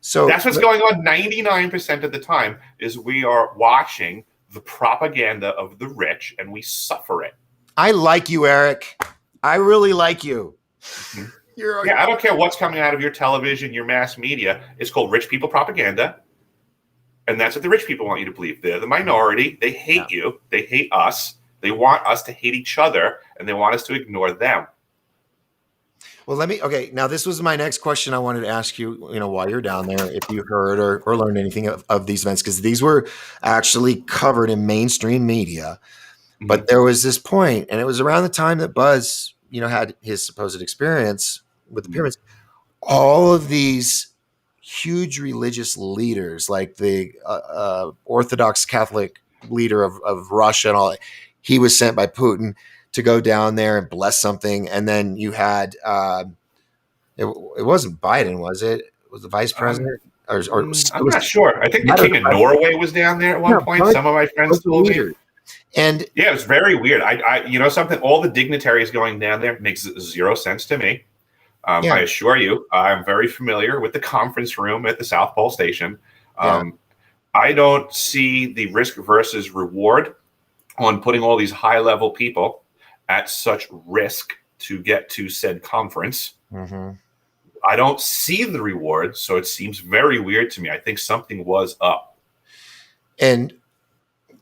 So That's what's going on 99% of the time, is we are watching the propaganda of the rich, and we suffer it. I like you, Eric. I really like you. Mhm. You're Yeah, I don't care what's coming out of your television, your mass media. It's called rich people propaganda. And that's what the rich people want you to believe. They're the minority. They yeah. hate you. They hate us. They want us to hate each other, and they want us to ignore them. Well, okay. Now, this was my next question I wanted to ask you, while you're down there, if you heard or learned anything of these events, because these were actually covered in mainstream media. Mhm. But there was this point, and it was around the time that Buzz, had his supposed experience with the Mhm. pyramids. All of these huge religious leaders, like the Orthodox Catholic leader of Russia and all that, he was sent by Putin to go down there and bless something. And then you had, it wasn't Biden, was it? It was the vice Um, president? Or it I'm was not sure. I think the not a king of Norway was down there at one point. bunch Some of my friends of told me. leaders. And Yeah, it was very weird. Something. All the dignitaries going down there makes zero sense to me. yeah, I assure you, I'm very familiar with the conference room at the South Pole Station. yeah. I don't see the risk versus reward on putting all these high level people at such risk to get to said conference. Mm-hmm. I don't see the reward, so it seems very weird to me. I think something was up. And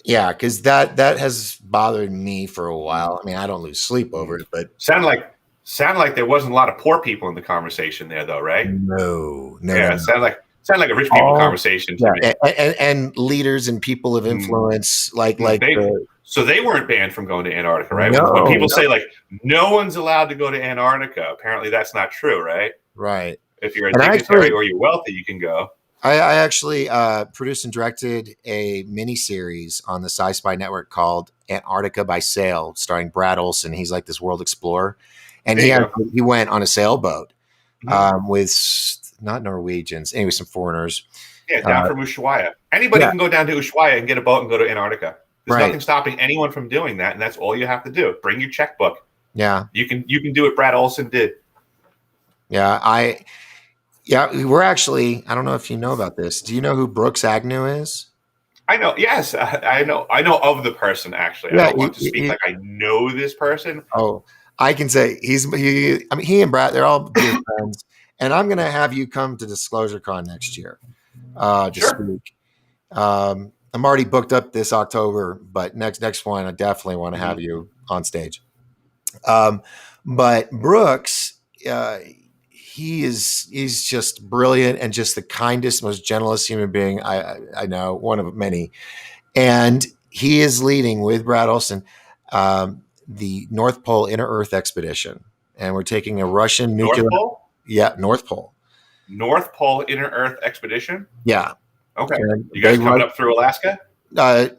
yeah, because that has bothered me for a while. I mean, I don't lose sleep over it, but Sound like there wasn't a lot of poor people in the conversation there, though, right? no, no, no, Yeah, no. sound like a rich people All conversation to yeah, me. and leaders and people of influence, like They weren't banned from going to Antarctica, right? When no, people no, say like no one's allowed to go to Antarctica, apparently that's not true, right? right. If you're a And dignitary or you're wealthy, you can go. I actually produced and directed a mini series on the Sci-Fi Network called Antarctica by Sail, starring Brad Olson. He's like this world explorer, and There you go. he went on a sailboat Mhm. with not Norwegians, anyway, some foreigners. Yeah, down from Ushuaia. Anybody Yeah, can go down to Ushuaia and get a boat and go to Antarctica. There's right. nothing stopping anyone from doing that, and that's all you have to do. Bring your checkbook. Yeah, You can do what Brad Olson did. yeah. Yeah, we're actually. I don't know if you know about this. Do you know who Brooks Agnew is? I know. Yes, I know. I know of the person. Actually, I Yeah. don't want to speak like I know this person. Oh, I can say I mean, he and Brad, they're all dear friends, and I'm going to have you come to Disclosure Con next year to Sure. speak. I'm already booked up this October, but next one, I definitely want to have Mhm. you on stage. Um, but Brooks, he's just brilliant and just the kindest, most gentlest human being I know, one of many. And he is leading with Brad Olson the North Pole Inner Earth expedition, and we're taking a Russian nuclear. North Pole. Yeah, North Pole. North Pole Inner Earth Expedition. Yeah, Okay. and You they guys coming run. up through Alaska?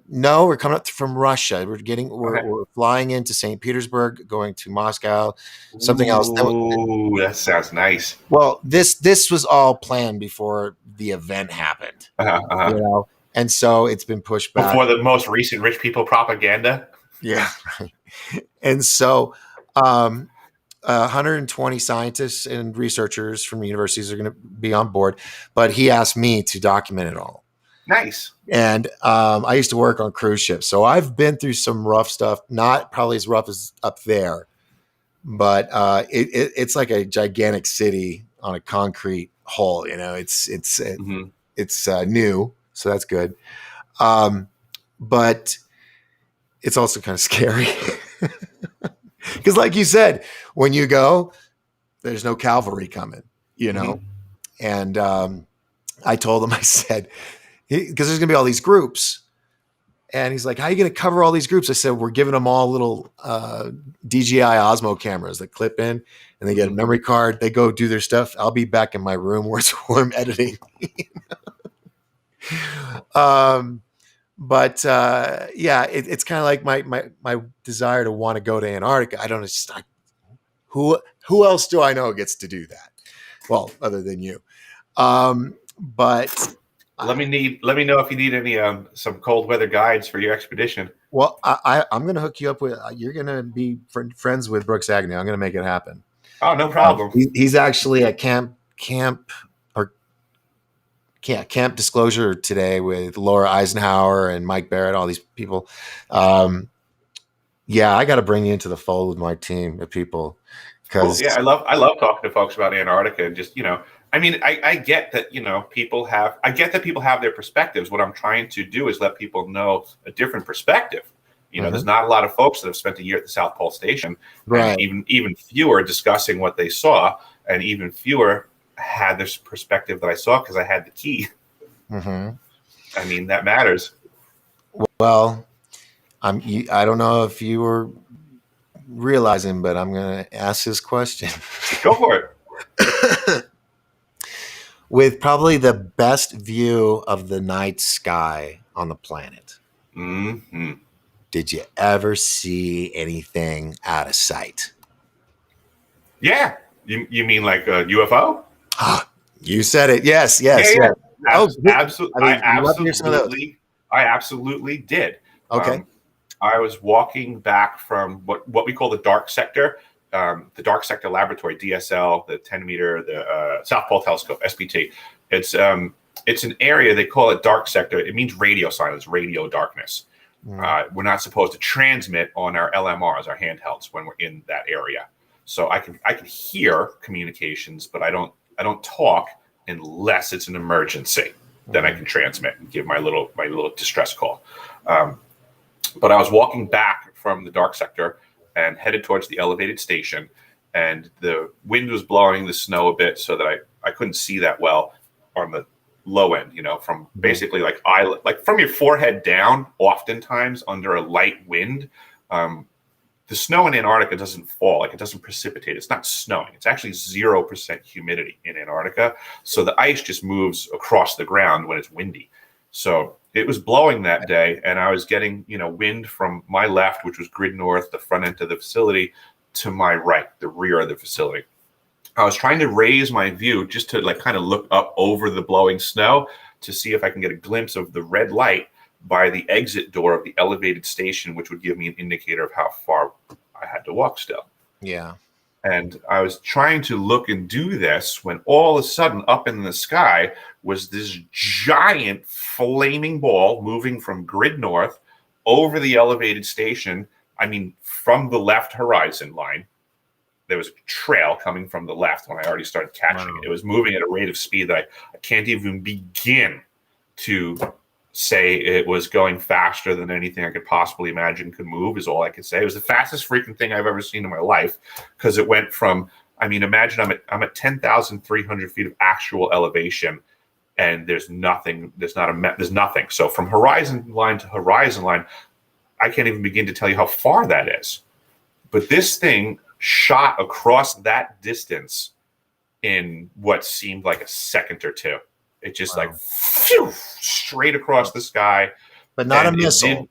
No, we're coming up from Russia. Okay. We're flying into St. Petersburg, going to Moscow, something else. Ooh, that sounds nice. Well, this was all planned before the event happened, Uh-huh, uh-huh. and so it's been pushed back. Before the most recent rich people propaganda. Yeah, right. And so, 120 scientists and researchers from universities are going to be on board, but he asked me to document it all. Nice. And I used to work on cruise ships, so I've been through some rough stuff. Not probably as rough as up there, but it's like a gigantic city on a concrete hull. Mhm. It's new, so that's good. Um, but it's also kind of scary because, like you said, when you go, there's no cavalry coming, Mhm. And I told him, I said, because there's going to be all these groups. And he's like, how are you going to cover all these groups? I said, we're giving them all little DJI Osmo cameras that clip in and they get a Mhm. memory card. They go do their stuff. I'll be back in my room where I'm editing. um, but yeah, it's kind of like my desire to want to go to Antarctica. I don't know. Who else do I know gets to do that? Well, other than you. But Let me know if you need any some cold weather guides for your expedition. well, I'm going to hook you up with. You're going to be friends with Brooks Agnew. I'm going to make it happen. Oh, no problem. He's actually at Camp Disclosure today with Laura Eisenhower and Mike Barrett, all these people. Yeah, I got to bring you into the fold with my team of people Cool. because Yeah, I love talking to folks about Antarctica and just I mean I get that people have their perspectives. What I'm trying to do is let people know a different perspective. There's not a lot of folks that have spent a year at the South Pole Station, and Right. even fewer discussing what they saw, and even fewer had this perspective that I saw because I had the key. Mm-hmm. I mean, that matters. Well, I don't know if you were realizing, but I'm going to ask this question. Go for it. With probably the best view of the night sky on the planet, Mm-hmm. did you ever see anything out of sight? Yeah. You mean like a UFO? You said it. Yes, Yeah, yes, yeah. yes. Oh, good. Absolutely. I mean, we love to hear some of those. I absolutely did. Okay. I was walking back from what we call the dark sector, the dark sector laboratory, DSL, the 10-meter, the South Pole Telescope, SPT. It's an area, they call it dark sector. It means radio silence, radio darkness. We're not supposed to transmit on our LMRs, our handhelds, when we're in that area. So I can hear communications, but I don't talk unless it's an emergency. Then I can transmit and give my little distress call. But I was walking back from the dark sector and headed towards the elevated station, and the wind was blowing the snow a bit so that I couldn't see that well on the low end, from basically like from your forehead down, oftentimes under a light wind. The snow in Antarctica doesn't fall, like it doesn't precipitate. It's not snowing. It's actually 0% humidity in Antarctica. So the ice just moves across the ground when it's windy. So it was blowing that day, and I was getting, wind from my left, which was grid north, the front end of the facility, to my right, the rear of the facility. I was trying to raise my view just to kind of look up over the blowing snow to see if I can get a glimpse of the red light by the exit door of the elevated station, which would give me an indicator of how far I had to walk still. Yeah. And I was trying to look and do this when all of a sudden up in the sky was this giant flaming ball moving from grid north over the elevated station. I mean, from the left horizon line. There was a trail coming from the left when I already started catching it. It was moving at a rate of speed that I can't even begin to say it was going faster than anything I could possibly imagine could move, is all I could say. It was the fastest freaking thing I've ever seen in my life, because it went from, imagine I'm at 10,300 feet of actual elevation, and there's nothing. There's nothing. So from horizon line to horizon line, I can't even begin to tell you how far that is. But this thing shot across that distance in what seemed like a second or two. It just phew, straight across the sky. But not a missile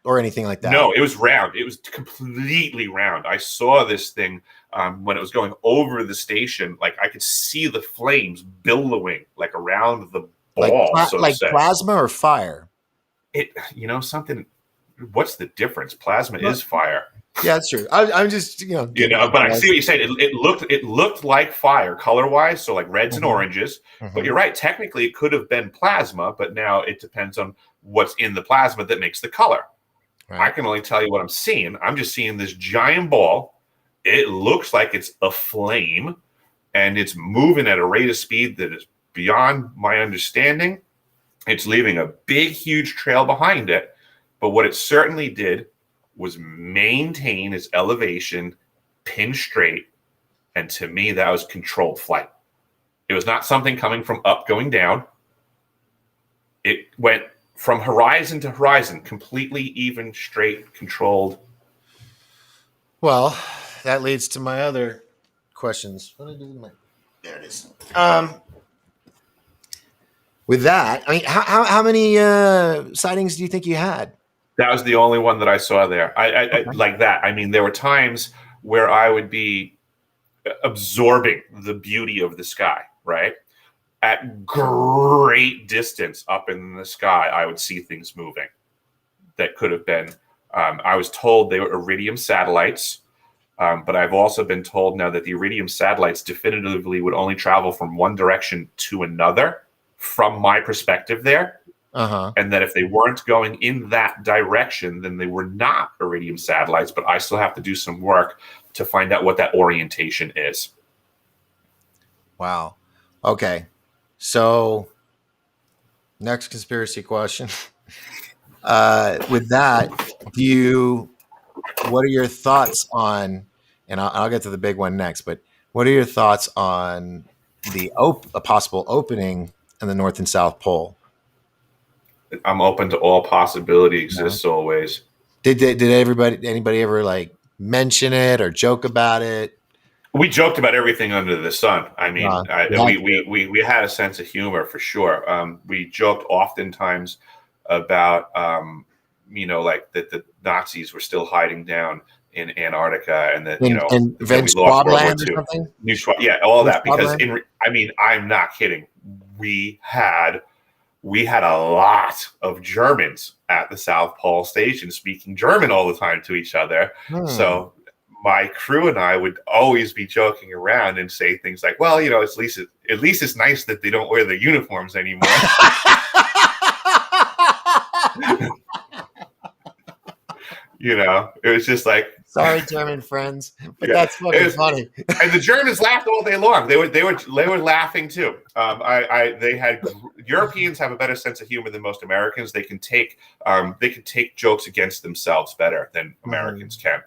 or anything like that. No, it was round. It was completely round. I saw this thing when it was going over the station. Like I could see the flames billowing around the ball. Like plasma or fire? Something. What's the difference? Plasma is fire. Yeah, that's true. I'm just, but I see what you're saying. It looked like fire color wise, so like reds and oranges. But you're right. Technically, it could have been plasma, but now it depends on what's in the plasma that makes the color. Right. I can only tell you what I'm seeing. I'm just seeing this giant ball. It looks like it's a flame, and it's moving at a rate of speed that is beyond my understanding. It's leaving a big, huge trail behind it. But what it certainly did was maintain its elevation pin straight. And to me, that was controlled flight. It was not something coming from up going down. It went from horizon to horizon, completely even, straight, controlled. Well, that leads to my other questions. What did I do with my... There it is. With that, how many sightings do you think you had? That was the only one that I saw there. I like that. There were times where I would be absorbing the beauty of the sky, right? At great distance up in the sky, I would see things moving that could have been, I was told they were iridium satellites, but I've also been told now that the iridium satellites definitively would only travel from one direction to another from my perspective there. And that if they weren't going in that direction, then they were not iridium satellites, but I still have to do some work to find out what that orientation is. Wow. Okay. So next conspiracy question. With that, do you? What are your thoughts on? And I'll get to the big one next. But what are your thoughts on a possible opening in the North and South Pole? I'm open to all possibility Yeah. exists always. Did anybody ever like mention it or joke about it? We joked about everything under the sun. I mean, You had to. we had a sense of humor for sure. We joked oftentimes about, like that the Nazis were still hiding down in Antarctica, and that In that Van we lost World War Swabland or II. something? Yeah, all Van that because Swabland? I mean, I'm not kidding. We had we had a lot of Germans at the South Pole Station speaking German all the time to each other. Hmm. So my crew and I would always be joking around and say things like, "Well, at least it's nice that they don't wear their uniforms anymore." It was just like, Sorry, German friends, but yeah, that's it fucking was, funny. and the Germans laughed all day long. They were laughing too. They had Europeans have a better sense of humor than most Americans. They can take jokes against themselves better than Americans Mhm. can.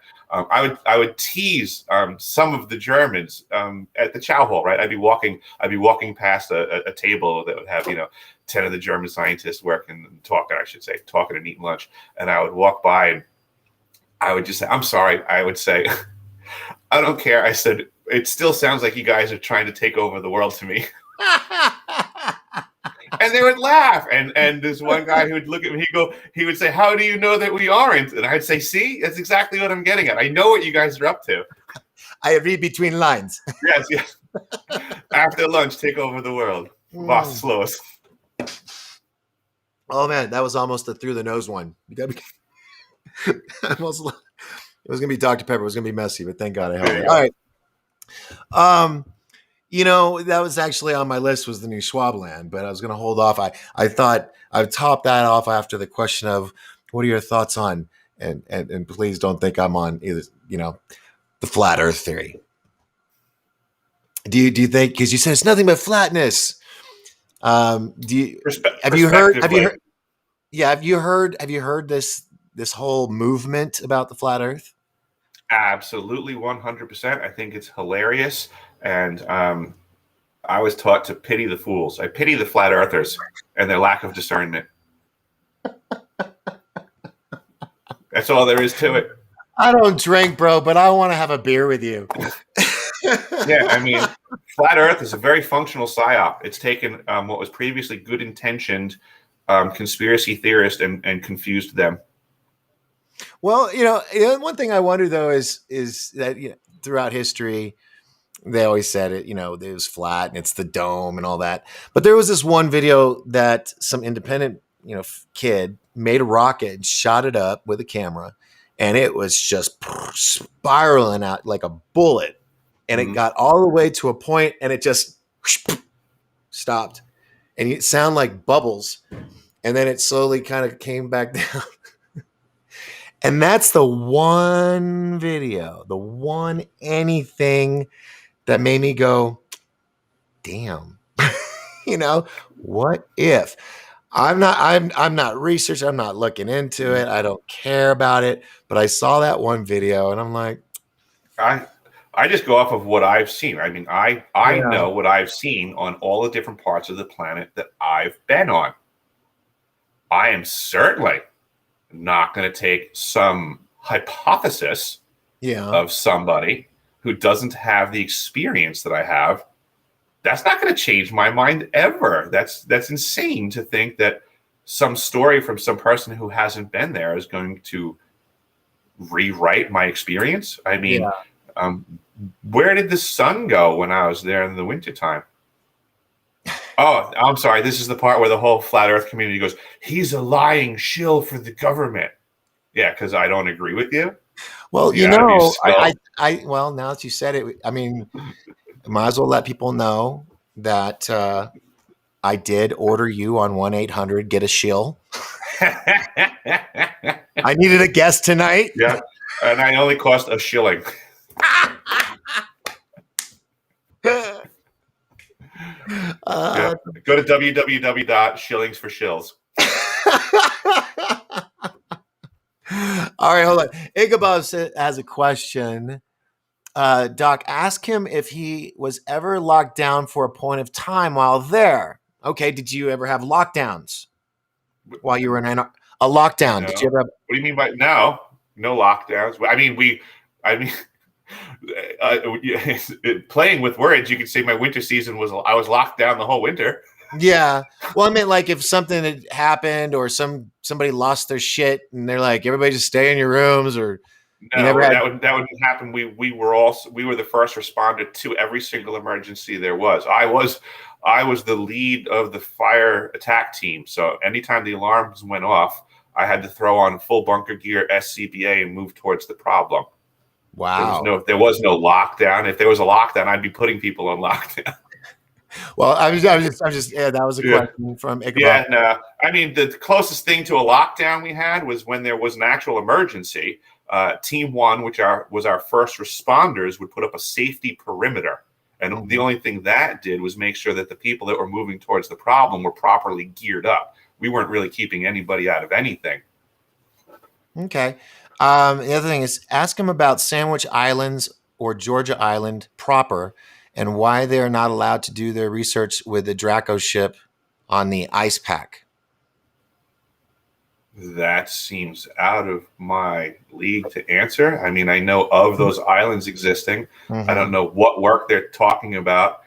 I would tease some of the Germans at the chow hall. Right, I'd be walking past a table that would have 10 of the German scientists talking, I should say, talking and eating lunch, and I would walk by and I would just say, "I'm sorry." I would say, "I don't care." I said, "It still sounds like you guys are trying to take over the world to me." And they would laugh. And this one guy who would look at me, he would say, "How do you know that we aren't?" And I'd say, "See, that's exactly what I'm getting at. I know what you guys are up to." I read between lines. Yes, yes. After lunch, take over the world. Boss Mm. slows. Oh man, that was almost a through the nose one. You gotta be, almost, it was gonna be Dr. Pepper. It was gonna be messy, but thank God I held There it. you All go. right. That was actually on my list was the new Schwabland, but I was gonna hold off. I thought I'd top that off after the question of what are your thoughts on and please don't think I'm on either, the flat earth theory. Do you think because you said it's nothing but flatness? Do you Perspective, have you like, heard yeah, have you heard this whole movement about the flat earth? absolutely 100%. I think it's hilarious. And I was taught to pity the fools. I pity the flat earthers and their lack of discernment. That's all there is to it. I don't drink, bro, but I want to have a beer with you. Yeah, I mean, flat Earth is a very functional psyop. It's taken what was previously good intentioned conspiracy theorists and confused them. Well, one thing I wonder though is that throughout history they always said it was flat and it's the dome and all that. But there was this one video that some independent kid made a rocket and shot it up with a camera, and it was just spiraling out like a bullet, and it Mhm. got all the way to a point, and it just stopped, and it sounded like bubbles, and then it slowly kind of came back down. And that's the one video, the one anything that made me go, damn, what if? I'm not researching, I'm not looking into it. I don't care about it. But I saw that one video and I'm like, I I just go off of what I've seen. I mean, I yeah, know what I've seen on all the different parts of the planet that I've been on. I am certainly not going to take some hypothesis yeah, of somebody who doesn't have the experience that I have. That's not going to change my mind ever. That's insane to think that some story from some person who hasn't been there is going to rewrite my experience. I mean, yeah. um, where did the sun go when I was there in the wintertime? Oh, I'm sorry. This is the part where the whole flat Earth community goes, "He's a lying shill for the government." Yeah, because I don't agree with you. Well, You out of your well, now that you said it, I mean, might as well let people know that I did order you on 1-800 get a shill. I needed a guest tonight. Yeah, and I only cost a shilling. Yeah, uh, go to www.shillingsforshills. All right, hold on. Ichabod has a question. Doc, ask him if he was ever locked down for a point of time while there. Okay, did you ever have lockdowns while you were in a lockdown? Did you No. ever have? What do you mean by no? No lockdowns. I mean, I mean, playing with words, you could say my winter season was. I was locked down the whole winter. Yeah. Well, I meant like if something had happened or somebody lost their shit and they're like, everybody just stay in your rooms, or you never No, had. that wouldn't happen. We were the first responder to every single emergency there was. I was the lead of the fire attack team. So anytime the alarms went off, I had to throw on full bunker gear, SCBA, and move towards the problem. Wow. There was no lockdown. If there was a lockdown, I'd be putting people on lockdown. Well, I'm just, yeah, that was a Yeah. question from Ichabod. Yeah, no. I mean, the closest thing to a lockdown we had was when there was an actual emergency. Team One, was our first responders, would put up a safety perimeter, and the only thing that did was make sure that the people that were moving towards the problem were properly geared up. We weren't really keeping anybody out of anything. Okay. The other thing is ask him about Sandwich Islands or Georgia Island proper and why they're not allowed to do their research with the Draco ship on the ice pack. That seems out of my league to answer. I mean, I know of those islands existing. I don't know what work they're talking about,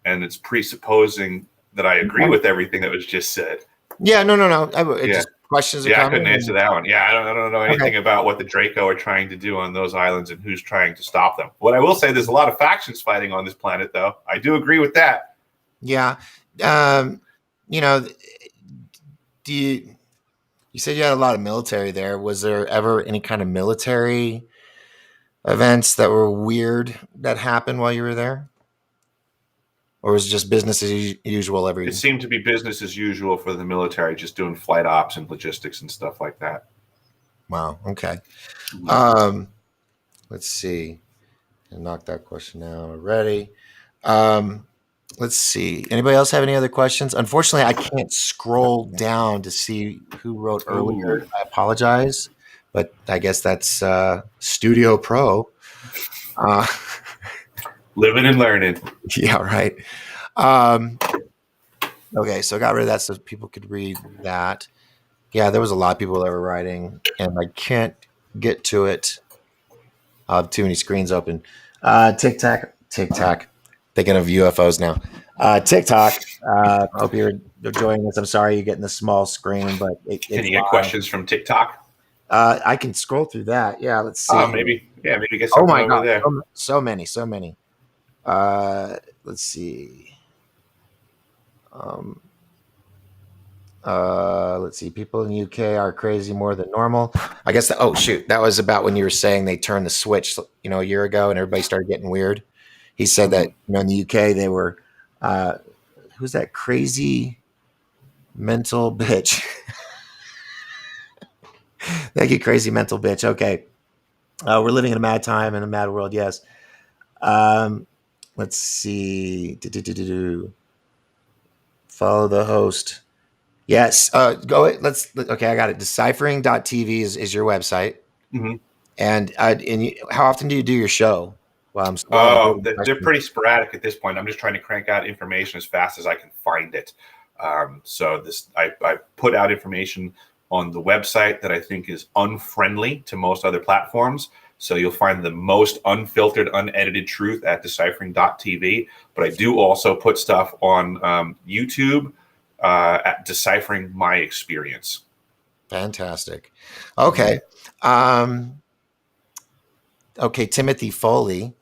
and it's presupposing that I agree with everything that was just said. Yeah, no. Yeah. Just questions are Yeah, I coming. couldn't answer that one. Yeah, I don't know anything Okay. about what the Draco are trying to do on those islands and who's trying to stop them. What I will say, there's a lot of factions fighting on this planet, though. I do agree with that. Yeah. You know, do you said you had a lot of military there. Was there ever any kind of military events that were weird that happened while you were there? Or was it just business as usual It every? seemed to be business as usual for the military, just doing flight ops and logistics and stuff like that. Wow. Okay. Mhm. Um, let's see. I knocked that question out already. Um, let's see. Anybody else have any other questions? Unfortunately, I can't scroll down to see who wrote Ooh, earlier. I apologize, but I guess that's Studio Pro. Uh, living and learning. yeah, right. Um, okay, so I got rid of that so people could read that. Yeah, there was a lot of people that were writing, and I can't get to it. I have too many screens open. TikTok. Thinking of UFOs now. TikTok. Hope you're enjoying this. I'm sorry you're getting the small screen, but Can it's you get live. questions from TikTok? I can scroll through that. Yeah, let's see. Maybe get Oh something my over god, there. so many. Let's see. Um, let's see. People in the UK are crazy more than normal. I guess. Oh shoot, that was about when you were saying they turned the switch, a year ago, and everybody started getting weird. He said that Mhm. in the UK they were. Who's that crazy mental bitch? Thank you, crazy mental bitch. Okay, we're living in a mad time and a mad world. Yes. Um, let's see. Follow the host. Yes. Go. Okay, I got it. Deciphering.tv is your website. Mhm. How often do you do your show? Well, I'm They're pretty sporadic at this point. I'm just trying to crank out information as fast as I can find it. I put out information on the website that I think is unfriendly to most other platforms. So you'll find the most unfiltered, unedited truth at deciphering.tv. But I do also put stuff on YouTube at Deciphering My Experience. Fantastic. Okay. Um, okay. Timothy Foley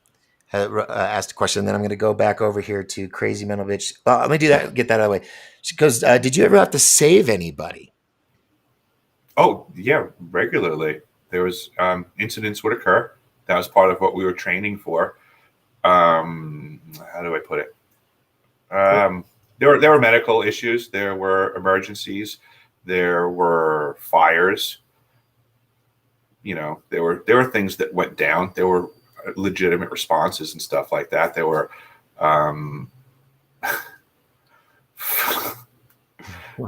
had asked a question. Then I'm going to go back over here to Crazy Mental Bitch. Let me do that. Get that out of the way. She goes, "Did you ever have to save anybody?" Oh, yeah, regularly. There was incidents would occur. That was part of what we were training for. How do I put it? There were medical issues. There were emergencies. There were fires. There were things that went down. There were legitimate responses and stuff like that. There were um,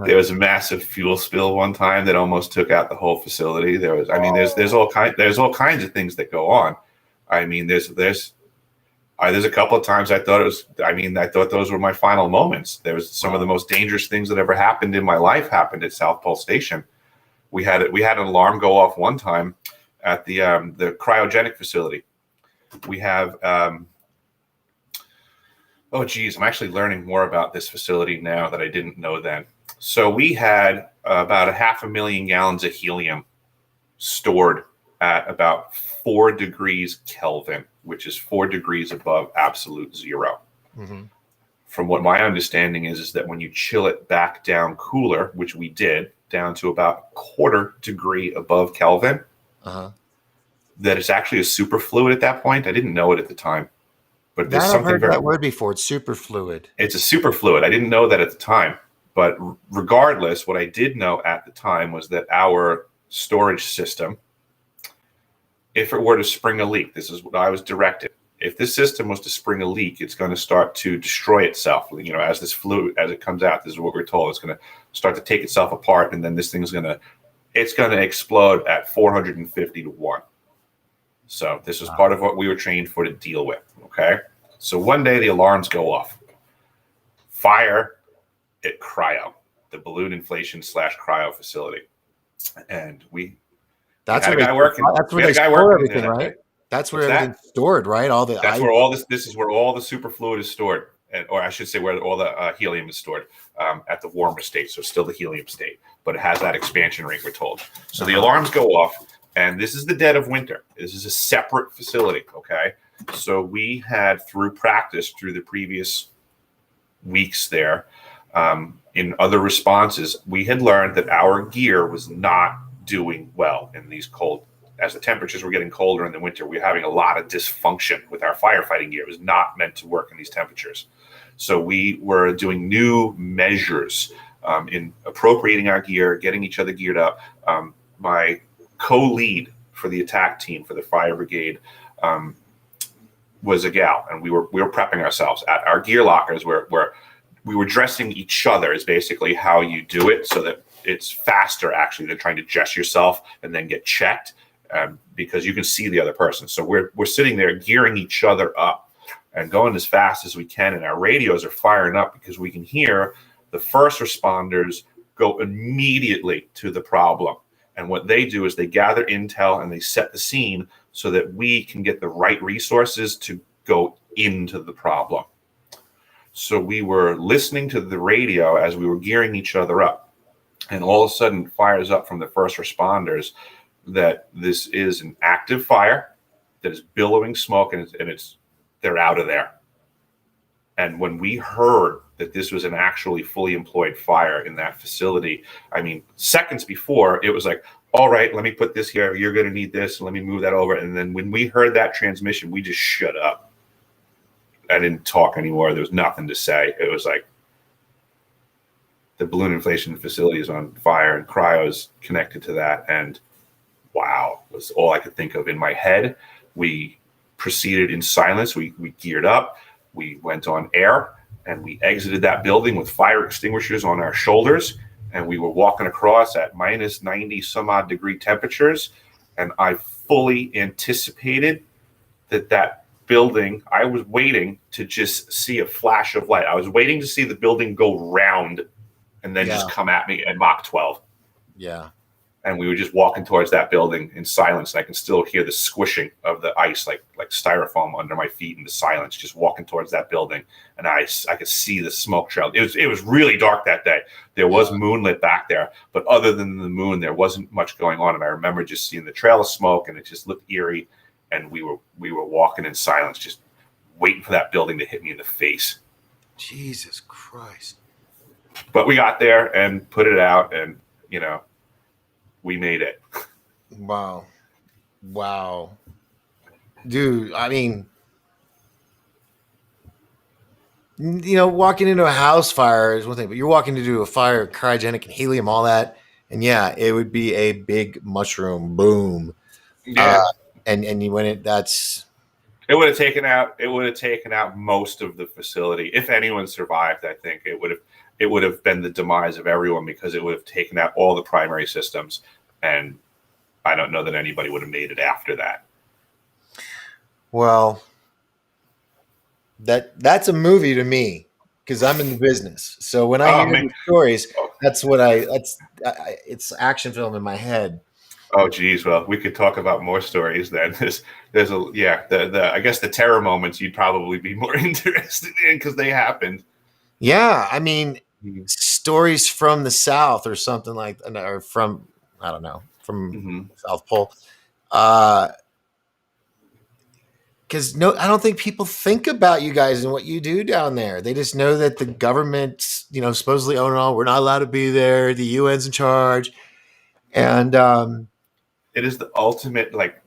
There was a massive fuel spill one time that almost took out the whole facility. There was, I mean, there's all kinds of things that go on. I mean, there's a couple of times I thought it was. I mean, I thought those were my final moments. There was some of the most dangerous things that ever happened in my life happened at South Pole Station. We had an alarm go off one time at the cryogenic facility. We have oh geez, I'm actually learning more about this facility now that I didn't know then. So we had about 500,000 gallons of helium stored at about 4 degrees Kelvin, which is 4 degrees above absolute zero. Mm-hmm. From what my understanding is that when you chill it back down cooler, which we did, down to about a quarter degree above Kelvin, that it's actually a superfluid at that point. I didn't know it at the time, but there's That I've something heard very. that word before. It's superfluid. It's a superfluid. I didn't know that at the time, but regardless, what I did know at the time was that our storage system, if it were to spring a leak, this is what I was directed. If this system was to spring a leak, it's going to start to destroy itself. You know, as this fluid, as it comes out, this is what we're told. It's going to start to take itself apart, and then this thing's going to explode at 450 to 1. So this was part of what we were trained for to deal with. Okay. So one day the alarms go off. Fire at cryo, the balloon inflation / cryo facility. And we had a guy working. That's where We had they a guy store working everything, there that right? day. That's where What's that? everything's stored, right? All the That's ice. where all this is where all the superfluid is stored, or I should say where all the helium is stored at the warmer state. So still the helium state, but it has that expansion rate, we're told. So the alarms go off, and this is the dead of winter. This is a separate facility, okay? So we had, through practice, through the previous weeks there, in other responses, we had learned that our gear was not doing well in these cold. As the temperatures were getting colder in the winter, we were having a lot of dysfunction with our firefighting gear. It was not meant to work in these temperatures. So we were doing new measures in appropriating our gear, getting each other geared up. My co-lead for the attack team for the fire brigade was a gal, and we were prepping ourselves at our gear lockers where we were dressing each other is basically how you do it, so that it's faster actually than trying to dress yourself and then get checked, because you can see the other person. So we're sitting there gearing each other up and going as fast as we can, and our radios are firing up because we can hear the first responders go immediately to the problem. And what they do is they gather intel and they set the scene so that we can get the right resources to go into the problem. So we were listening to the radio as we were gearing each other up, and all of a sudden fires up from the first responders that this is an active fire that is billowing smoke, and they're out of there. And when we heard that this was an actually fully employed fire in that facility, I mean, seconds before, it was like, all right, let me put this here. You're going to need this. Let me move that over. And then when we heard that transmission, we just shut up. I didn't talk anymore. There was nothing to say. It was like the balloon inflation facility is on fire and cryo's connected to that. And wow, was all I could think of in my head. We proceeded in silence. We geared up. We went on air, and we exited that building with fire extinguishers on our shoulders. And we were walking across at minus 90 some odd degree temperatures. And I fully anticipated that building, I was waiting to just see a flash of light. I was waiting to see the building go round and then just come at me at Mach 12. Yeah. And we were just walking towards that building in silence. And I can still hear the squishing of the ice, like styrofoam under my feet in the silence, just walking towards that building. And I could see the smoke trail. It was really dark that day. There was moonlit back there, but other than the moon, there wasn't much going on. And I remember just seeing the trail of smoke, and it just looked eerie. And we were walking in silence, just waiting for that building to hit me in the face. Jesus Christ. But we got there and put it out, and, you know, we made it. Wow. Dude, I mean, you know, walking into a house fire is one thing, but you're walking into a fire, cryogenic and helium, all that. And yeah, it would be a big mushroom boom. Yeah. And you went it, that's. It would have taken out most of the facility. If anyone survived, I think it it would have been the demise of everyone because it would have taken out all the primary systems. And I don't know that anybody would have made it after that. Well, that's a movie to me because I'm in the business. So when I Oh, hear man. these stories, Oh, that's it's action film in my head. oh, geez. Well, we could talk about more stories then. There's I guess the terror moments you'd probably be more interested in because they happened. Yeah, I mean, Mm-hmm. stories from the South or something like, or from, I don't know, from Mm-hmm. South Pole. Uh, because no, I don't think people think about you guys and what you do down there. They just know that the government's, supposedly own it all. We're not allowed to be there. The UN's in charge, and It is the ultimate, like,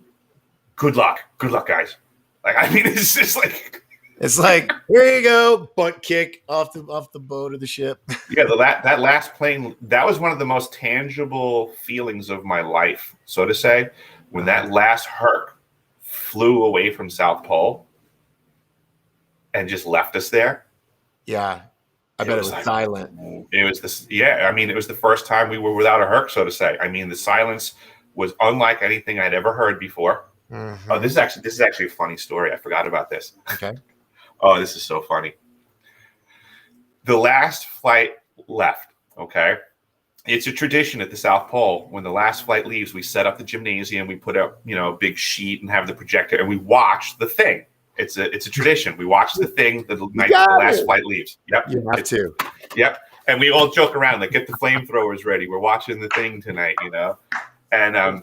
good luck, guys. Like, I mean, it's just like, it's like, here you go, butt kick off the boat of the ship. yeah, that last plane, that was one of the most tangible feelings of my life, so to say, when that last Herc flew away from South Pole and just left us there. Yeah, I It bet it was was like, silent. it was this, yeah. I mean, it was the first time we were without a Herc, so to say. I mean, the silence was unlike anything I'd ever heard before. Oh, Mm-hmm. this is actually a funny story. I forgot about this. Okay. Oh, this is so funny. The last flight left. Okay. It's a tradition at the South Pole. When the last flight leaves, we set up the gymnasium, we put up, a big sheet and have the projector, and we watch the thing. It's a tradition. We watch the thing the night that the last flight leaves. Yep. You have to. Yep. And we all joke around, like, get the flamethrowers ready. We're watching the thing tonight, And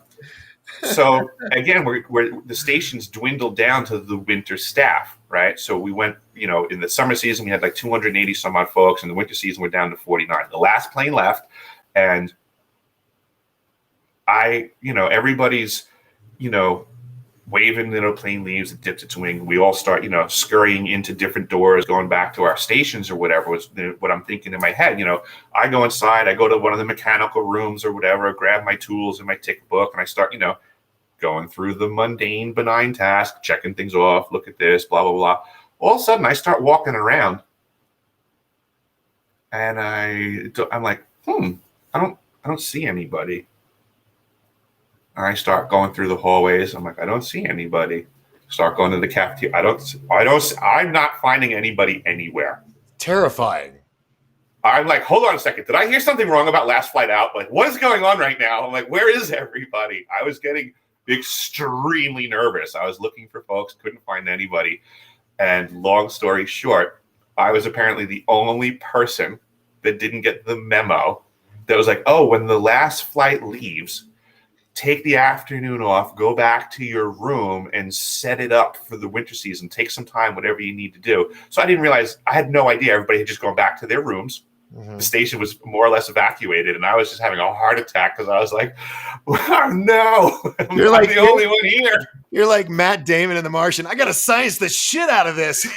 so again, we're the station's dwindled down to the winter staff, right? So we went, in the summer season, we had like 280 some odd folks. In the winter season, we're down to 49. The last plane left. And everybody's, waving, plane leaves, it dips its wing. We all start, scurrying into different doors, going back to our stations or whatever was what I'm thinking in my head. I go inside, I go to one of the mechanical rooms or whatever, grab my tools and my tick book, and I start, going through the mundane, benign task, checking things off, look at this, blah, blah, blah. All of a sudden, I start walking around, and I'm like, I don't see anybody. And I start going through the hallways. I'm like, I don't see anybody. Start going to the cafeteria. I'm not finding anybody anywhere. Terrifying. I'm like, hold on a second. Did I hear something wrong about last flight out? Like, what is going on right now? I'm like, where is everybody? I was getting extremely nervous. I was looking for folks, couldn't find anybody. And long story short, I was apparently the only person that didn't get the memo that was like, oh, when the last flight leaves, take the afternoon off, go back to your room and set it up for the winter season. Take some time, whatever you need to do. So I didn't realize, I had no idea everybody had just gone back to their rooms. Mm-hmm. The station was more or less evacuated, and I was just having a heart attack because I was like, oh, no, you're like the only one here. You're like Matt Damon in The Martian. I got to science the shit out of this.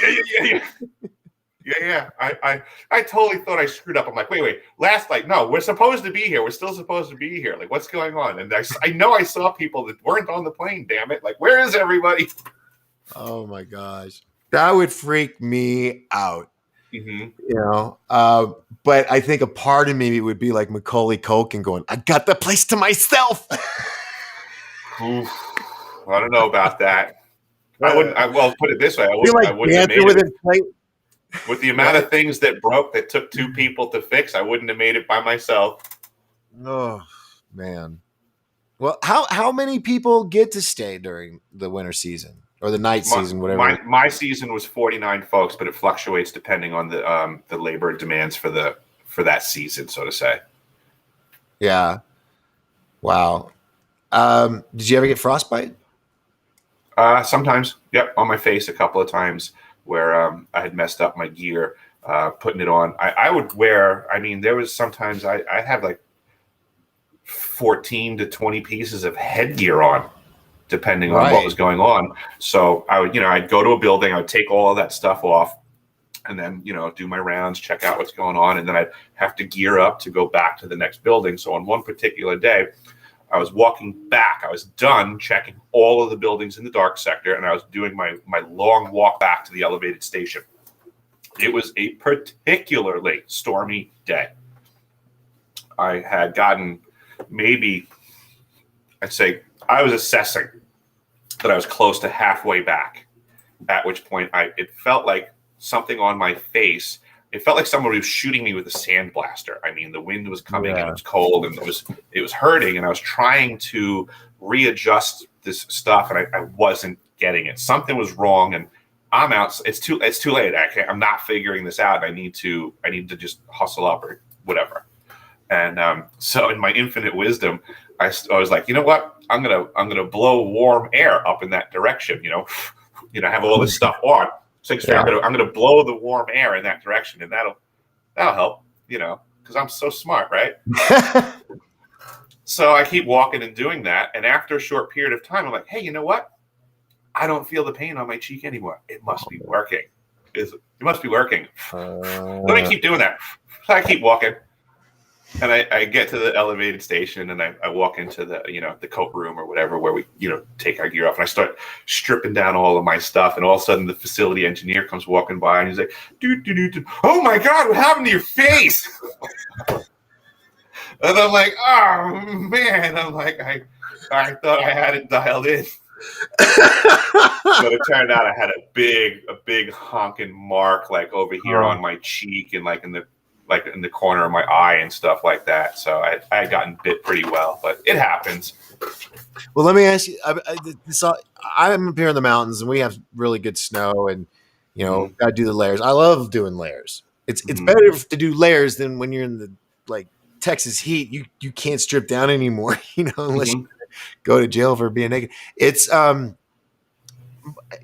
Yeah. I totally thought I screwed up. I'm like, wait, last flight. No, we're supposed to be here. We're still supposed to be here. Like, what's going on? And I know I saw people that weren't on the plane, damn it. Like, where is everybody? Oh, my gosh. That would freak me out. Mm-hmm. But I think a part of me would be like Macaulay Culkin going, I got the place to myself. Oof, I don't know about that. Well, put it this way. I wouldn't have made it. With the amount of things that broke that took two people to fix, I wouldn't have made it by myself. Oh, man. Well, how many people get to stay during the winter season or the night season, whatever? My season was 49 folks, but it fluctuates depending on the labor demands for that season, so to say. Yeah. Wow. Did you ever get frostbite? Sometimes. Yep, on my face a couple of times where I had messed up my gear, putting it on. I would wear, there was sometimes I had like 14 to 20 pieces of headgear on, depending on what was going on. So I would, I'd go to a building, I would take all of that stuff off and then, do my rounds, check out what's going on. And then I'd have to gear up to go back to the next building. So on one particular day, I was walking back. I was done checking all of the buildings in the dark sector, and I was doing my long walk back to the elevated station. It was a particularly stormy day. I had gotten maybe, I'd say, I was assessing that I was close to halfway back, at which point it felt like something on my face. It felt like someone was shooting me with a sandblaster. I mean, the wind was coming and it was cold and it was hurting, and I was trying to readjust this stuff, and I wasn't getting it. Something was wrong, and I'm out. It's too late. I'm not figuring this out. I need to just hustle up or whatever. And so, in my infinite wisdom, I was like, you know what? I'm gonna blow warm air up in that direction. Have all this stuff on. So I'm gonna blow the warm air in that direction, and that'll help. Because I'm so smart, right? So I keep walking and doing that, and after a short period of time, I'm like, hey, you know what? I don't feel the pain on my cheek anymore. It must be working. It must be working. Let me keep doing that. So I keep walking. And I get to the elevated station, and I walk into the coat room or whatever where we take our gear off, and I start stripping down all of my stuff, and all of a sudden the facility engineer comes walking by, and he's like, "Oh my God, what happened to your face?" And I'm like, "Oh man!" I'm like, I thought I had it dialed in, but it turned out I had a big honking mark like over here on my cheek and like in the corner of my eye and stuff like that. So I had gotten bit pretty well, but it happens. Well, let me ask you. I'm up here in the mountains, and we have really good snow, and got to do the layers. I love doing layers. It's better to do layers than when you're in the Texas heat. You can't strip down anymore, unless you go to jail for being naked. It's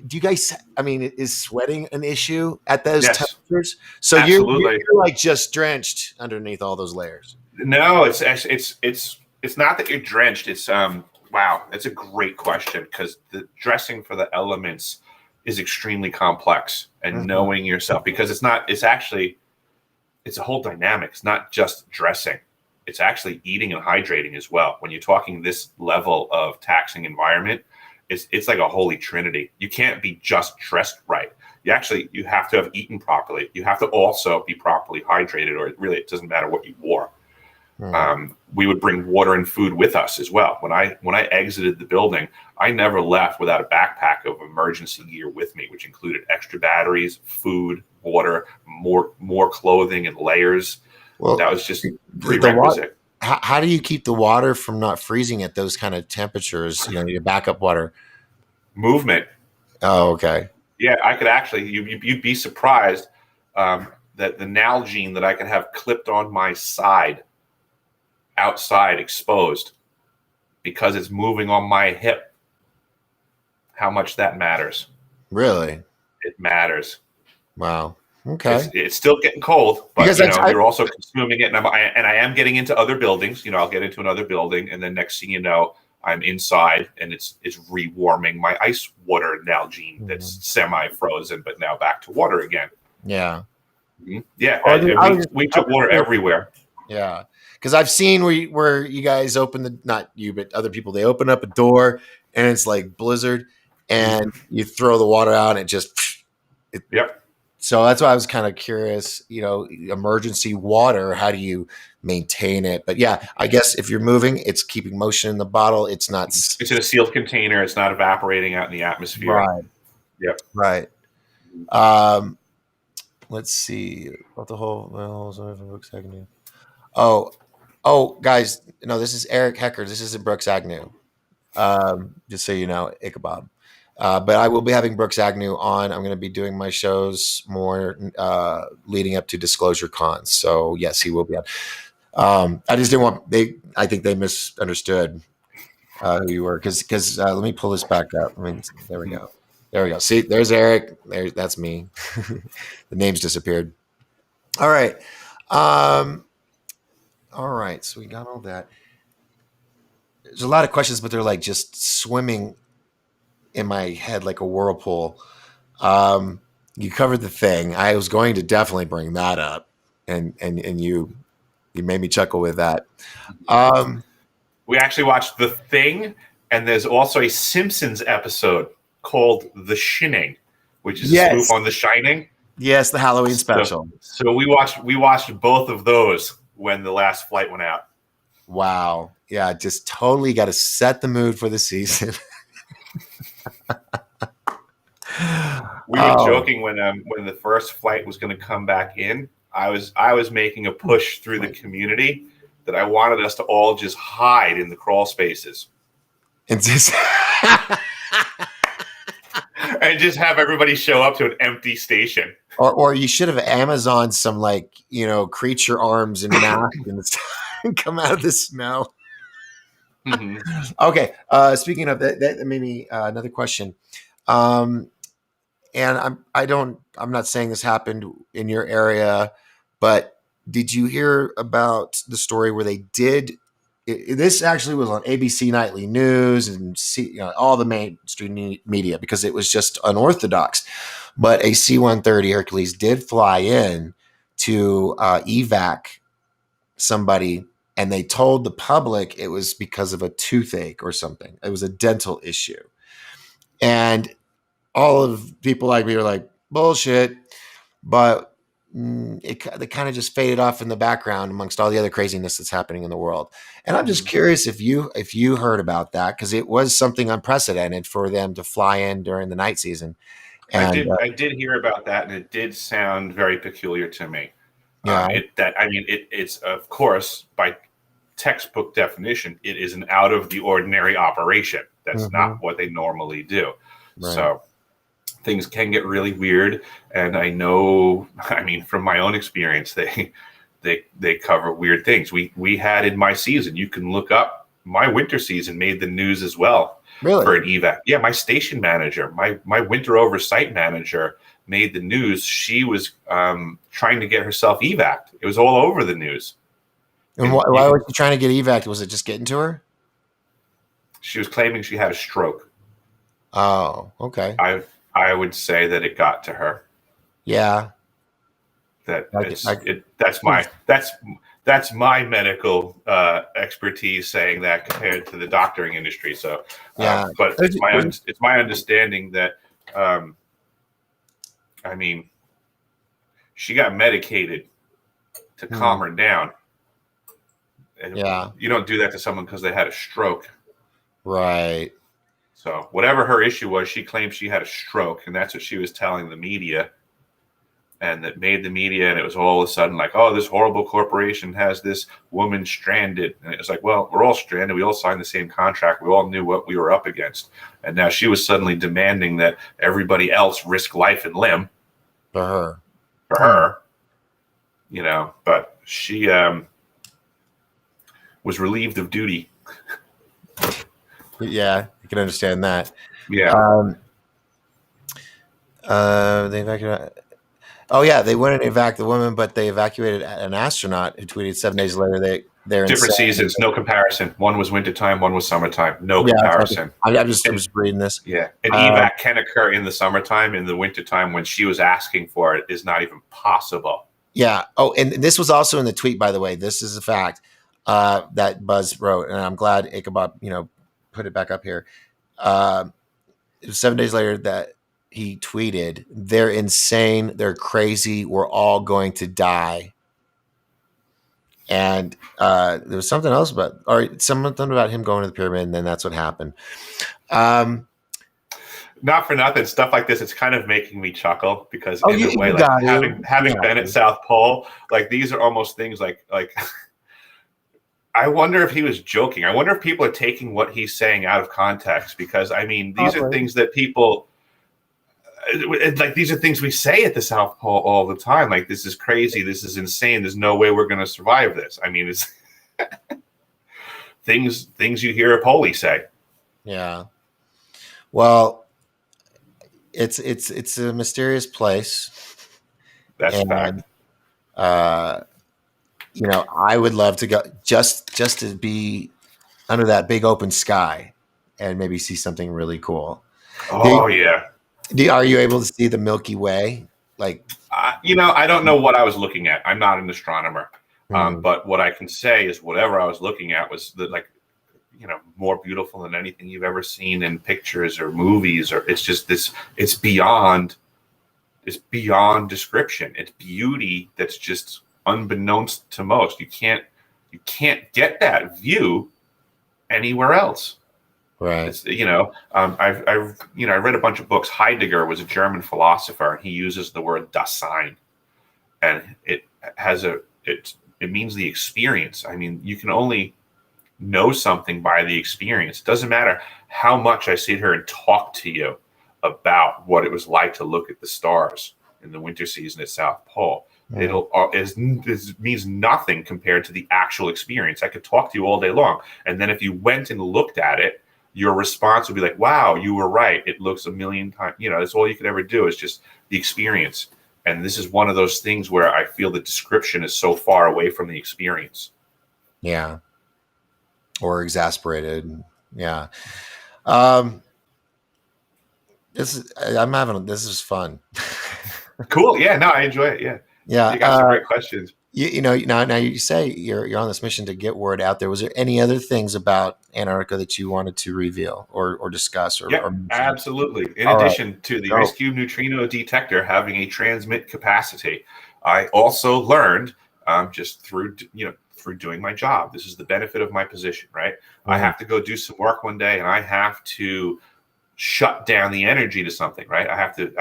do you guys? I mean, is sweating an issue at those temperatures? So you're like just drenched underneath all those layers. No, it's not that you're drenched. It's wow, that's a great question, because the dressing for the elements is extremely complex, and knowing yourself, because it's a whole dynamic. It's not just dressing. It's actually eating and hydrating as well. When you're talking this level of taxing environment, it's like a holy trinity. You can't be just dressed right. You have to have eaten properly. You have to also be properly hydrated, or it doesn't matter what you wore. We would bring water and food with us as well. When I exited the building, I never left without a backpack of emergency gear with me, which included extra batteries, food, water, more clothing, and layers. Well, that was just prerequisite. How do you keep the water from not freezing at those kind of temperatures? Your backup water. Movement. Oh, okay. Yeah, I could actually. You'd be surprised that the Nalgene that I could have clipped on my side, outside, exposed, because it's moving on my hip. How much that matters? Really? It matters. Wow. Okay. It's still getting cold, but you're also consuming it, and I am getting into other buildings. I'll get into another building, and then next thing you know, I'm inside, and it's rewarming my ice water Nalgene that's semi-frozen, but now back to water again. Yeah. Yeah. We took water everywhere. Yeah, because I've seen where you guys open not you, but other people, they open up a door, and it's like blizzard, and you throw the water out, and it just. Yep. So that's why I was kind of curious, emergency water, how do you maintain it? But yeah, I guess if you're moving, it's keeping motion in the bottle. It's not. It's in a sealed container. It's not evaporating out in the atmosphere. Right. Yep. Right. Let's see about the whole. Brooks Agnew. Oh, guys, no, this is Eric Hecker. This isn't Brooks Agnew. Just so you know, Ichabod. But I will be having Brooks Agnew on. I'm going to be doing my shows more leading up to Disclosure Con. So yes, he will be on. I just didn't want I think they misunderstood who you were, because let me pull this back up. There we go. See, there's Eric. That's me. The names disappeared. All right. All right. So we got all that. There's a lot of questions, but they're like just swimming in my head like a whirlpool. You covered the thing. I was going to definitely bring that up, and you made me chuckle with that. We actually watched The Thing, and there's also a Simpsons episode called The Shining, which is a spoof on The Shining. Yes, the Halloween So, special. so we watched both of those when the last flight went out. Wow. Yeah, just totally got to set the mood for the season. We were Oh, joking when the first flight was going to come back in. I was making a push through the community that I wanted us to all just hide in the crawl spaces and just and just have everybody show up to an empty station. or you should have Amazon some like creature arms and mask and come out of the snow. Mm-hmm. Okay. Speaking of that made me another question. Um, and I'm not saying this happened in your area, but did you hear about the story where they did this actually was on ABC Nightly News and all the mainstream media because it was just unorthodox, but a C-130 Hercules did fly in to evac somebody, and they told the public it was because of a toothache or something. It was a dental issue, and all of people like me were like, bullshit. But they kind of just faded off in the background amongst all the other craziness that's happening in the world. And I'm just curious if you heard about that, because it was something unprecedented for them to fly in during the night season. I And did I did hear about that, and it did sound very peculiar to me. yeah, It's of course by textbook definition, it is an out of the ordinary operation. That's mhm, not what they normally do. right. So things can get really weird, and I know, I mean, from my own experience, they cover weird things. We had in my season, you can look up my winter season made the news as well for Really? an evac. Yeah, my station manager, my winter oversight manager made the news. She was trying to get herself evac. It was all over the news, And and why was she trying to get evac? Was it just getting to her? she was claiming she had a stroke. Oh, okay. I would say that it got to her. Yeah. That I, it's I, it that's my medical expertise saying that compared to the doctoring industry. So, yeah. but it's my understanding that I mean, she got medicated to calm her down. And Yeah. you don't do that to someone because they had a stroke. Right. So whatever her issue was, she claimed she had a stroke, and that's what she was telling the media. And that made the media, and it was all of a sudden like, oh, this horrible corporation has this woman stranded. And it was like, well, we're all stranded. We all signed the same contract. We all knew what we were up against. And now she was suddenly demanding that everybody else risk life and limb For her. for her, but she was relieved of duty. Yeah, you can understand that. Yeah. They evacuated. Oh yeah, they wouldn't evac the woman, but they evacuated an astronaut who tweeted 7 days later they're Different insane. seasons, no comparison. One was wintertime, one was summertime. No Yeah, comparison. I'm just reading this. Yeah, an evac can occur in the summertime. In the wintertime, when she was asking for it, is not even possible. Yeah. Oh, and this was also in the tweet, by the way. This is a fact that Buzz wrote, and I'm glad Ichabod, put it back up here. It was 7 days later that he tweeted, "They're insane. They're crazy. We're all going to die." And there was something else something about him going to the pyramid, and then that's what happened. Not for nothing, stuff like this, it's kind of making me chuckle because in a way, like having been at South Pole, like these are almost things like I wonder if he was joking. I wonder if people are taking what he's saying out of context, because I mean, these are things that people like, these are things we say at the South Pole all the time. Like, this is crazy. This is insane. There's no way we're going to survive this. I mean, it's things you hear a Poli say. Yeah. Well, it's a mysterious place. That's a fact. I would love to go just to be under that big open sky and maybe see something really cool. Oh, yeah. Are you able to see the Milky Way? Like, I don't know what I was looking at. I'm not an astronomer. But what I can say is whatever I was looking at was more beautiful than anything you've ever seen in pictures or movies, or it's just this, it's beyond is beyond description. It's beauty that's just unbeknownst to most. You can't get that view anywhere else. Right. It's, I read a bunch of books. Heidegger was a German philosopher, and he uses the word Dasein, and it means the experience. I mean, you can only know something by the experience. It doesn't matter how much I sit here and talk to you about what it was like to look at the stars in the winter season at South Pole. It means nothing compared to the actual experience. I could talk to you all day long, and then if you went and looked at it, your response would be like, "Wow, you were right. It looks a million times." That's all you could ever do is just the experience. And this is one of those things where I feel the description is so far away from the experience. Yeah. Or exasperated. Yeah. This is fun. Cool. Yeah, no, I enjoy it. Yeah. Yeah. You got some great questions. Now you say you're on this mission to get word out there. Was there any other things about Antarctica that you wanted to reveal or discuss or mention? Absolutely. In All addition to the ice cube neutrino detector having a transmit capacity, I also learned just through doing my job. This is the benefit of my position, right? I have to go do some work one day, and I have to shut down the energy to something, right? I have to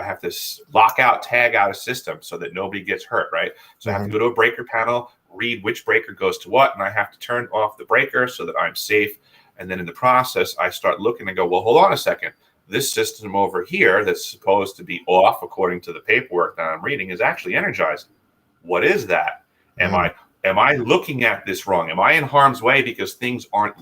lock out, tag out a system so that nobody gets hurt, right? So I have to go to a breaker panel, read which breaker goes to what, and I have to turn off the breaker so that I'm safe. And then in the process, I start looking and go, well, hold on a second. This system over here that's supposed to be off according to the paperwork that I'm reading is actually energized. What is that? Am I looking at this wrong? Am I in harm's way because things aren't,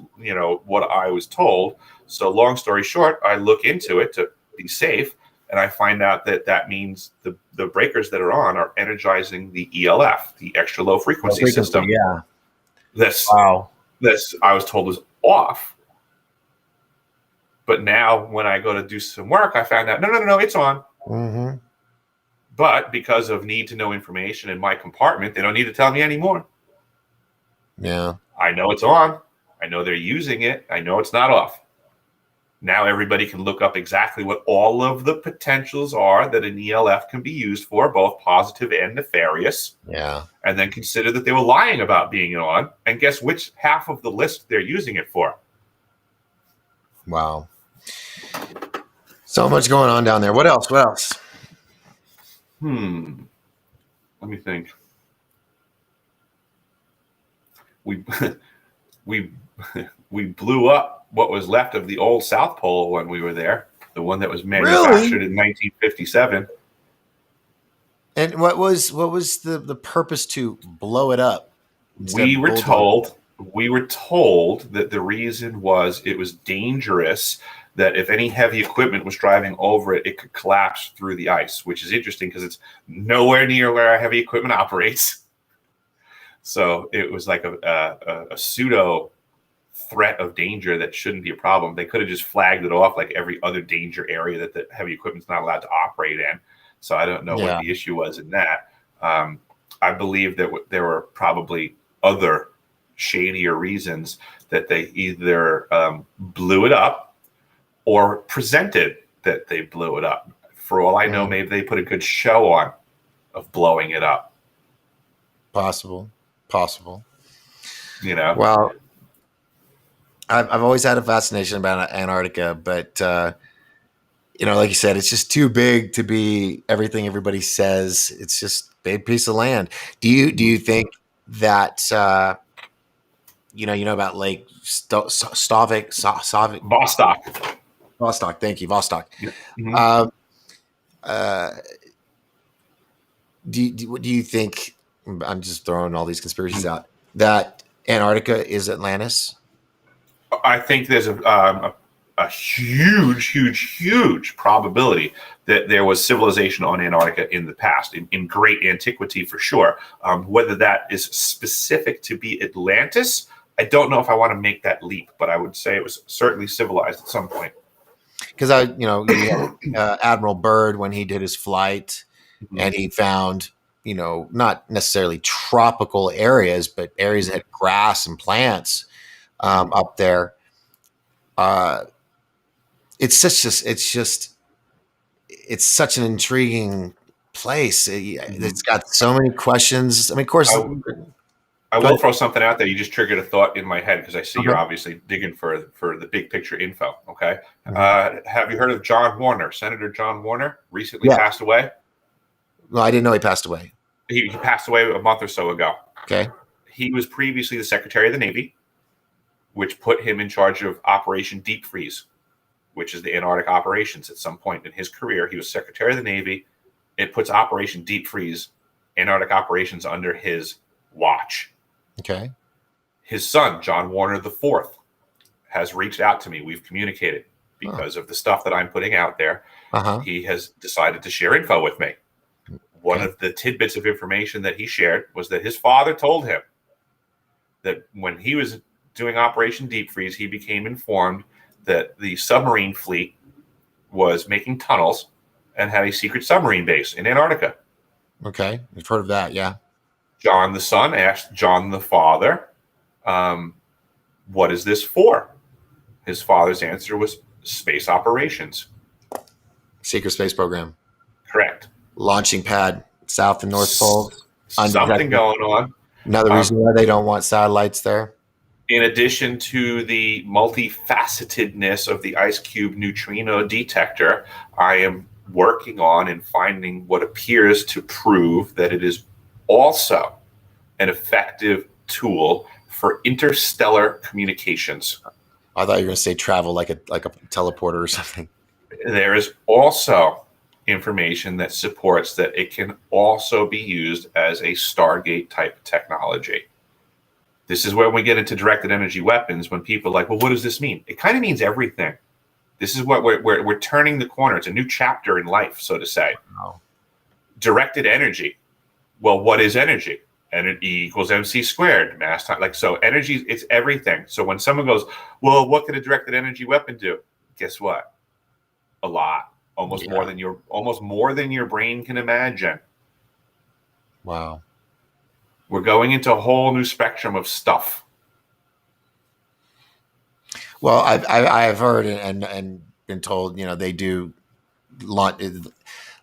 what I was told? So long story short, I look into it to be safe, and I find out that means the breakers that are on are energizing the ELF, the extra low frequency system. Yeah. This I was told was off. But now when I go to do some work, I found out, no, it's on. Mm-hmm. But because of need to know information in my compartment, they don't need to tell me anymore. Yeah. I know it's on. I know they're using it. I know it's not off. Now everybody can look up exactly what all of the potentials are that an ELF can be used for, both positive and nefarious. Yeah. And then consider that they were lying about being on. And guess which half of the list they're using it for? Wow. So much going on down there. What else? Let me think. We blew up what was left of the old South Pole when we were there, the one that was manufactured in 1957. And what was the purpose to blow it up? We were told that the reason was it was dangerous, that if any heavy equipment was driving over it, it could collapse through the ice, which is interesting because it's nowhere near where our heavy equipment operates. So it was like a pseudo threat of danger that shouldn't be a problem. They could have just flagged it off like every other danger area that the heavy equipment's not allowed to operate in. So I don't know what the issue was in that. I believe that there were probably other shadier reasons that they either blew it up or presented that they blew it up. For all I know, maybe they put a good show on of blowing it up. Possible. Well, I've always had a fascination about Antarctica, but like you said, it's just too big to be everything everybody says. It's just a big piece of land. Do you think that about Lake Vostok? Thank you, Vostok. Mm-hmm. Do you think? I'm just throwing all these conspiracies out that Antarctica is Atlantis? I think there's a huge probability that there was civilization on Antarctica in the past, in great antiquity for sure. Whether that is specific to be Atlantis, I don't know if I want to make that leap, but I would say it was certainly civilized at some point. Because Admiral Byrd, when he did his flight, and he found not necessarily tropical areas, but areas that had grass and plants up there. It's such an intriguing place. Mhm. It's got so many questions. I mean, of course. I, I Go will ahead. throw something out there. You just triggered a thought in my head because I see you're Okay. obviously digging for the big picture info. Okay, Mhm. have you heard of John Warner? Senator John Warner recently Yeah. passed away. No, I didn't know he passed away. He passed away a month or so ago. Okay. He was previously the Secretary of the Navy, which put him in charge of Operation Deep Freeze, which is the Antarctic operations. At some point in his career, he was Secretary of the Navy. It puts Operation Deep Freeze, Antarctic operations, under his watch. Okay. His son, John Warner IV, has reached out to me. We've communicated Oh. because of the stuff that I'm putting out there. Uh-huh. He has decided to share info with me. One Okay. of the tidbits of information that he shared was that his father told him that when he was doing Operation Deep Freeze, he became informed that the submarine fleet was making tunnels and had a secret submarine base in Antarctica. Okay. We've heard of that. Yeah. John the son asked John the father, what is this for? His father's answer was space operations. Secret space program. Correct. Launching pad, South and North Poles. Something Undetected. going on. Another reason why they don't want satellites there. In addition to the multifacetedness of the ice cube neutrino detector, I am working on and finding what appears to prove that it is also an effective tool for interstellar communications. I thought you were going to say travel like a teleporter or something. There is also information that supports that it can also be used as a Stargate type technology. This is where we get into directed energy weapons when people are like, well, what does this mean? It kind of means everything. This is what we're turning the corner. It's a new chapter in life, so to say. Wow. Directed energy. Well, what is energy? Energy equals mc squared, mass time. Like, so energy, it's everything. So when someone goes, well, what could a directed energy weapon do? Guess what? A lot. Almost more than your brain can imagine. Wow. We're going into a whole new spectrum of stuff. Well, I've heard and been told, they do launch.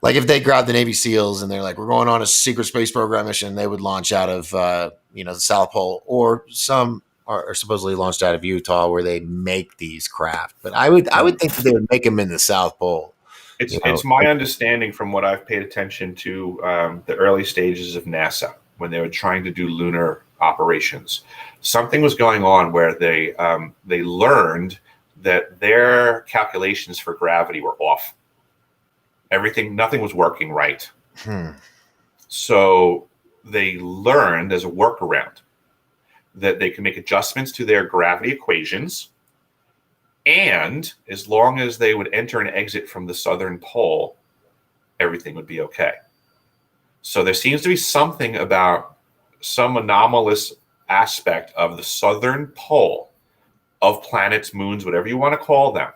Like if they grab the Navy SEALs and they're like, we're going on a secret space program mission, they would launch out of the South Pole, or some are supposedly launched out of Utah, where they make these craft. But I would think that they would make them in the South Pole. It's my understanding from what I've paid attention to the early stages of NASA when they were trying to do lunar operations. Something was going on where they learned that their calculations for gravity were off. Nothing was working right. So they learned as a workaround that they can make adjustments to their gravity equations. And as long as they would enter and exit from the southern pole, everything would be okay. So there seems to be something about some anomalous aspect of the southern pole of planets, moons, whatever you want to call them,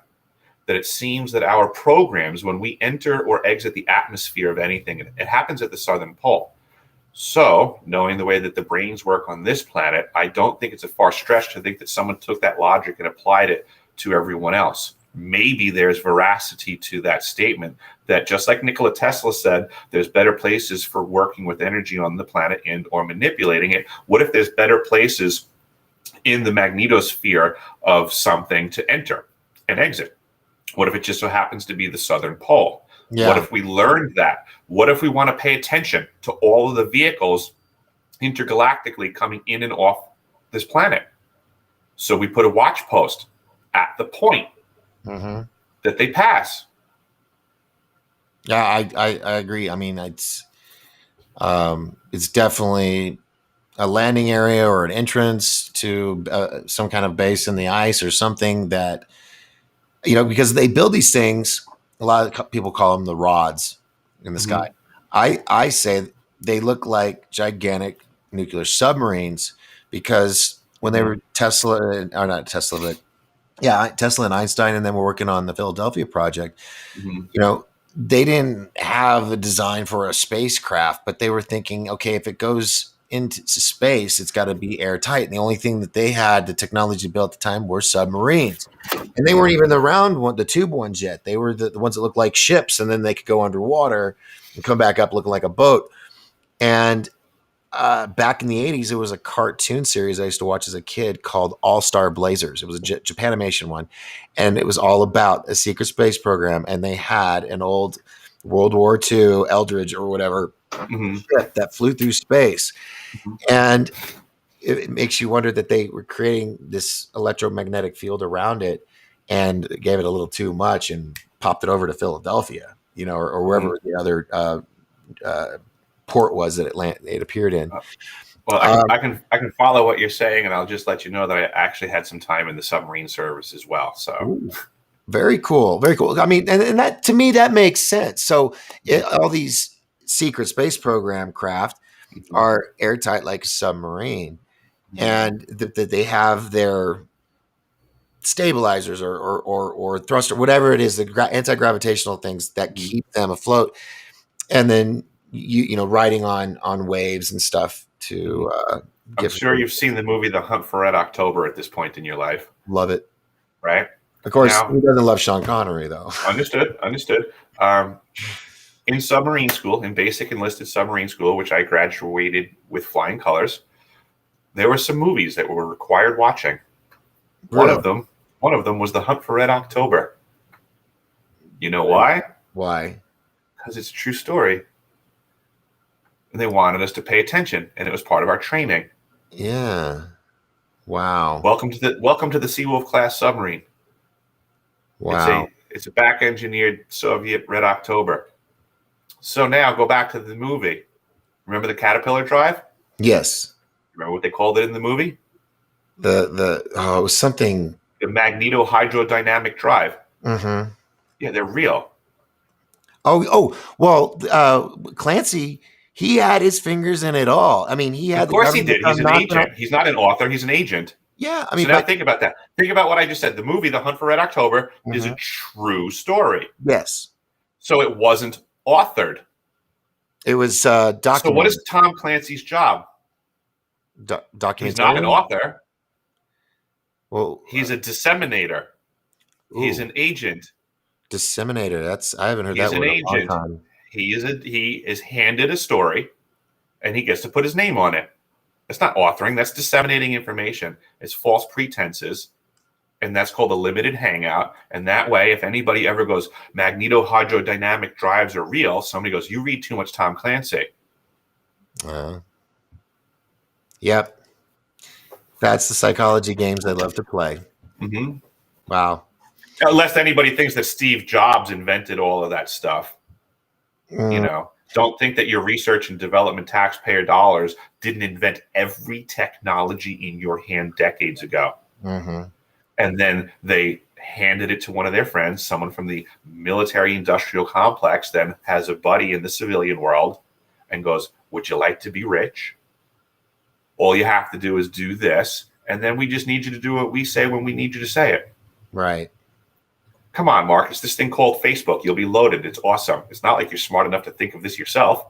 that it seems that our programs, when we enter or exit the atmosphere of anything, it happens at the southern pole. So, knowing the way that the brains work on this planet, I don't think it's a far stretch to think that someone took that logic and applied it to everyone else. Maybe there's veracity to that statement that, just like Nikola Tesla said, there's better places for working with energy on the planet and or manipulating it. What if there's better places in the magnetosphere of something to enter and exit? What if it just so happens to be the southern pole? Yeah. What if we learned that? What if we want to pay attention to all of the vehicles intergalactically coming in and off this planet? So we put a watch post at the point that they pass. Yeah, I agree. I mean, it's definitely a landing area or an entrance to some kind of base in the ice or something that, because they build these things. A lot of people call them the rods in the sky. I say they look like gigantic nuclear submarines because when they were Tesla, or not Tesla, but Tesla and Einstein, and then we're working on the Philadelphia project. They didn't have a design for a spacecraft, but they were thinking, okay, if it goes into space, it's got to be airtight. And the only thing that they had, the technology built at the time, were submarines. And they weren't even the round one, the tube ones yet. They were the ones that looked like ships, and then they could go underwater and come back up looking like a boat. And back in the 80s, there was a cartoon series I used to watch as a kid called All-Star Blazers. It was a Japanimation one, and it was all about a secret space program. And they had an old World War II Eldridge or whatever ship that flew through space. And it makes you wonder that they were creating this electromagnetic field around it and gave it a little too much and popped it over to Philadelphia, or wherever the other port was that it appeared in. Well, I can follow what you're saying, and I'll just let you know that I actually had some time in the submarine service as well. So ooh, very cool, very cool. I mean, and that, to me, that makes sense. So all these secret space program craft are airtight like a submarine, and that they have their stabilizers or thruster, whatever it is, the anti-gravitational things that keep them afloat, and then riding on waves and stuff to I'm sure you've seen the movie The Hunt for Red October at this point in your life. Love it. Right? Of course, now, who doesn't love Sean Connery, though? Understood. In submarine school, in basic enlisted submarine school, which I graduated with flying colors, there were some movies that were required watching. Really? One of them was The Hunt for Red October. You know why? Why? Because it's a true story. And they wanted us to pay attention, and it was part of our training. Yeah. Wow. Welcome to the Seawolf class submarine. Wow. It's a back-engineered Soviet Red October. So now go back to the movie. Remember the Caterpillar drive? Yes. Remember what they called it in the movie? It was something. The magnetohydrodynamic drive. Mm-hmm. Yeah, they're real. Well, Clancy, he had his fingers in it all. I mean, he had. Of course he did. He's an agent. He's not an author. He's an agent. Yeah, I mean, so now think about that. Think about what I just said. The movie, The Hunt for Red October, is a true story. Yes. So it wasn't authored. It was documented. So what is Tom Clancy's job? Documentary. He's not an author. Well, he's a disseminator. He's an agent. Disseminator. I haven't heard that word in a long time. He is handed a story, and he gets to put his name on it. That's not authoring. That's disseminating information. It's false pretenses, and that's called a limited hangout. And that way, if anybody ever goes, magnetohydrodynamic drives are real, somebody goes, you read too much Tom Clancy. Yep. That's the psychology games I love to play. Mm-hmm. Wow. Unless anybody thinks that Steve Jobs invented all of that stuff. Don't think that your research and development taxpayer dollars didn't invent every technology in your hand decades ago. Mm-hmm. And then they handed it to one of their friends, someone from the military industrial complex, then has a buddy in the civilian world and goes, would you like to be rich? All you have to do is do this. And then we just need you to do what we say when we need you to say it. Right. Come on, Mark. It's this thing called Facebook. You'll be loaded. It's awesome. It's not like you're smart enough to think of this yourself.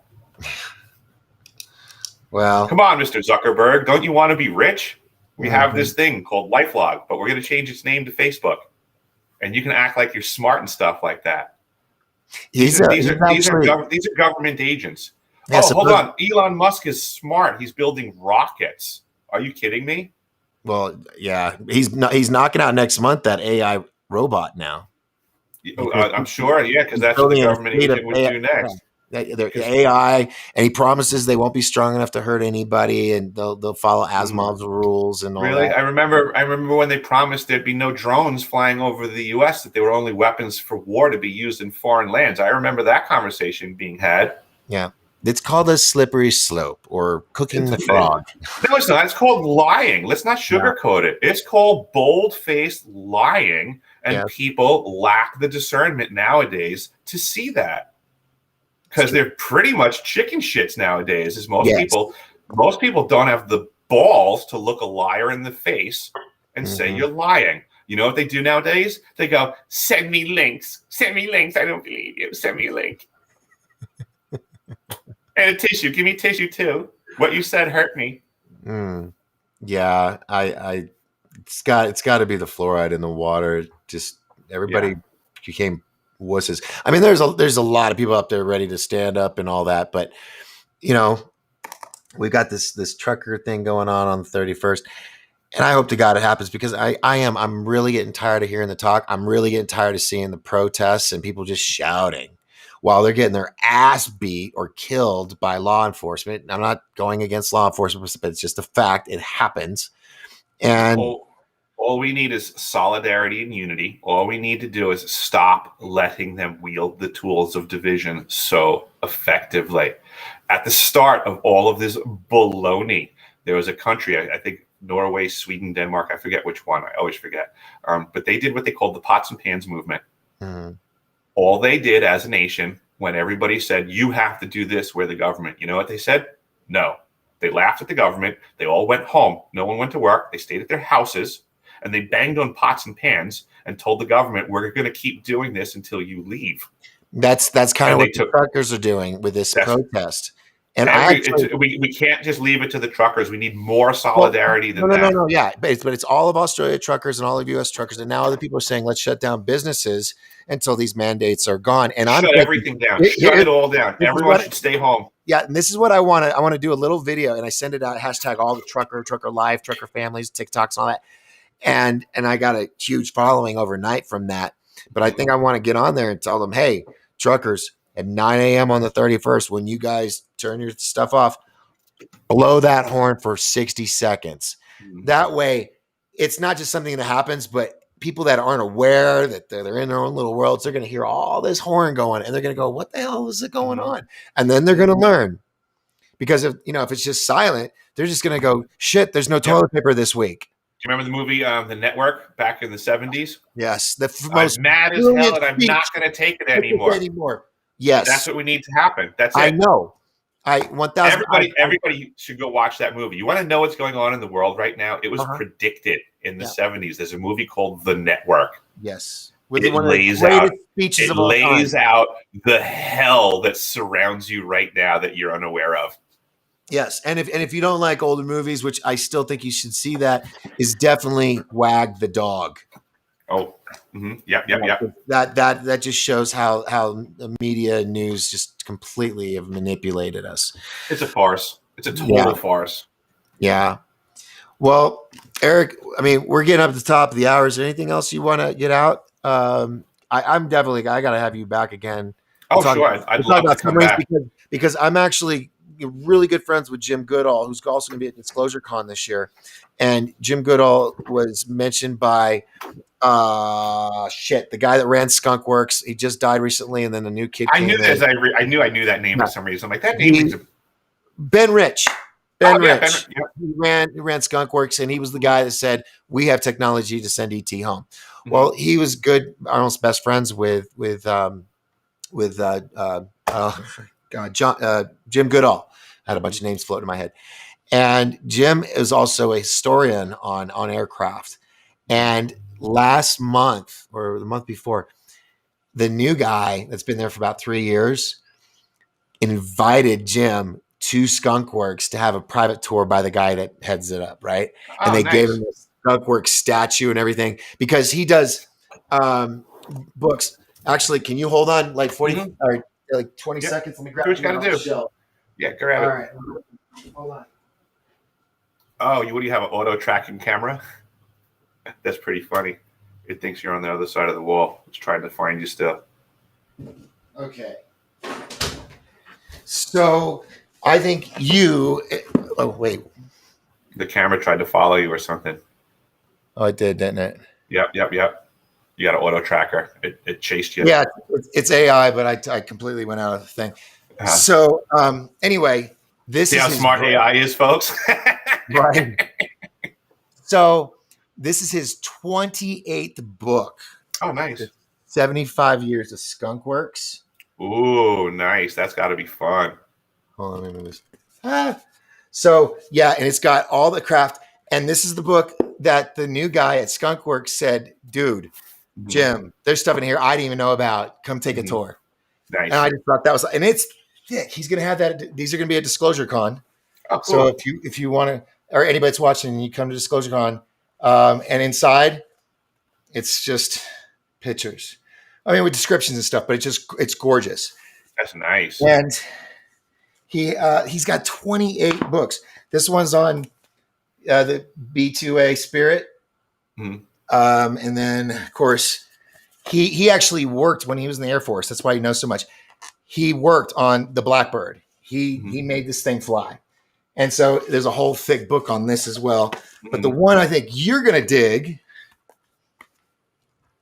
Well, come on, Mr. Zuckerberg. Don't you want to be rich? We have this thing called LifeLog, but we're going to change its name to Facebook. And you can act like you're smart and stuff like that. These are government agents. Hold on. Elon Musk is smart. He's building rockets. Are you kidding me? Well, yeah. He's knocking out next month that AI robot now. I'm sure, yeah, because that's what the government agent would do next. They're AI, and he promises they won't be strong enough to hurt anybody, and they'll follow Asimov's rules and all really? that. I remember when they promised there'd be no drones flying over the U.S., that they were only weapons for war to be used in foreign lands. I remember that conversation being had. Yeah. It's called a slippery slope or cooking the frog. No, it's not. It's called lying. Let's not sugarcoat it. It's called bold-faced lying, and people lack the discernment nowadays to see that. Because they're pretty much chicken shits nowadays. As most people don't have the balls to look a liar in the face and say you're lying. You know what they do nowadays? They go, send me links. Send me links. I don't believe you. Send me a link. And a tissue. Give me tissue too. What you said hurt me. Yeah, it's got to be the fluoride in the water. Just everybody became wusses. I mean, there's a lot of people up there ready to stand up and all that, but you know, we've got this trucker thing going on the 31st. And I hope to God it happens because I'm really getting tired of hearing the talk. I'm really getting tired of seeing the protests and people just shouting while they're getting their ass beat or killed by law enforcement. I'm not going against law enforcement, but it's just a fact. It happens. And All we need is solidarity and unity. All we need to do is stop letting them wield the tools of division so effectively. At the start of all of this baloney, there was a country, I think Norway, Sweden, Denmark, I forget which one, I always forget. But they did what they called the pots and pans movement. All they did as a nation, when everybody said, you have to do this, we're the government, you know what they said? No. They laughed at the government. They all went home. No one went to work. They stayed at their houses, and they banged on pots and pans and told the government, we're going to keep doing this until you leave. That's kind of what the truckers are doing with this protest. And we can't just leave it to the truckers. We need more solidarity than that. No. Yeah, but it's all of Australia truckers and all of U.S. truckers, and now other people are saying let's shut down businesses until these mandates are gone. And shut everything down. Shut it all down. Everyone should stay home. Yeah, and this is what I want to. I want to do a little video, and I send it out. # all the trucker life, trucker families, TikToks, and all that. And I got a huge following overnight from that. But I think I want to get on there and tell them, hey, truckers, at 9 a.m. on the 31st, when you guys turn your stuff off, blow that horn for 60 seconds. That way, it's not just something that happens, but people that aren't aware that they're in their own little worlds, they're going to hear all this horn going, and they're going to go, what the hell is it going on? And then they're going to learn. Because if it's just silent, they're just going to go, shit, there's no toilet paper this week. Do you remember the movie The Network back in the 70s? Yes. I'm mad as hell and I'm not going to take it anymore. Yes. That's what we need to happen. That's it. I know. 1,000. Everybody should go watch that movie. You want to know what's going on in the world right now? It was predicted in the 70s. There's a movie called The Network. Yes. It lays out the hell that surrounds you right now that you're unaware of. Yes, and if you don't like older movies, which I still think you should see, that is definitely Wag the Dog. Oh, yep. That just shows how the media news just completely have manipulated us. It's a farce. It's a total farce. Yeah. Well, Eric, I mean, we're getting up to the top of the hour. Is there anything else you want to get out? I'm definitely. I got to have you back again. Sure. I'd love to come back because I'm actually really good friends with Jim Goodall, who's also going to be at Disclosure Con this year. And Jim Goodall was mentioned by the guy that ran Skunk Works. He just died recently, and then a new kid came in. I knew that name for some reason. I'm like, that name is Ben Rich. Ben Rich. Yeah. He ran Skunk Works, and he was the guy that said, we have technology to send ET home. Well, he was good, almost best friends with Jim Goodall. I had a bunch of names floating in my head. And Jim is also a historian on aircraft. And last month or the month before, the new guy that's been there for about 3 years invited Jim to Skunk Works to have a private tour by the guy that heads it up, right? And they gave him a Skunk Works statue and everything because he does books. Actually, can you hold on like 40 or like 20 seconds? Let me grab what you got to do. Yeah, grab it. All right. Hold on. Oh, what do you have, an auto tracking camera? That's pretty funny. It thinks you're on the other side of the wall. It's trying to find you still. Okay. So I think you. Oh, wait. The camera tried to follow you or something. Oh, it did, didn't it? Yep. You got an auto tracker. It chased you. Yeah, it's AI, but I completely went out of the thing. So anyway, this is how smart AI is, folks. Right. So this is his 28th book. Oh, nice. 75 years of Skunk Works. Ooh, nice. That's got to be fun. Hold on, let me move this. So yeah, and it's got all the craft. And this is the book that the new guy at Skunk Works said, dude, Jim, there's stuff in here I didn't even know about. Come take a tour. Nice. And I just thought that was, and it's thick. He's going to have that. These are going to be a Disclosure Con. Oh, So cool. if you want to, or anybody that's watching, and you come to Disclosure Con, and inside it's just pictures. I mean, with descriptions and stuff, but it's gorgeous. That's nice. And he's got 28 books. This one's on the B2A Spirit, Mhm. and then of course he actually worked when he was in the Air Force. That's why he knows so much. He worked on the Blackbird. He Mhm. made this thing fly. And so there's a whole thick book on this as well. But the Mhm. one I think you're going to dig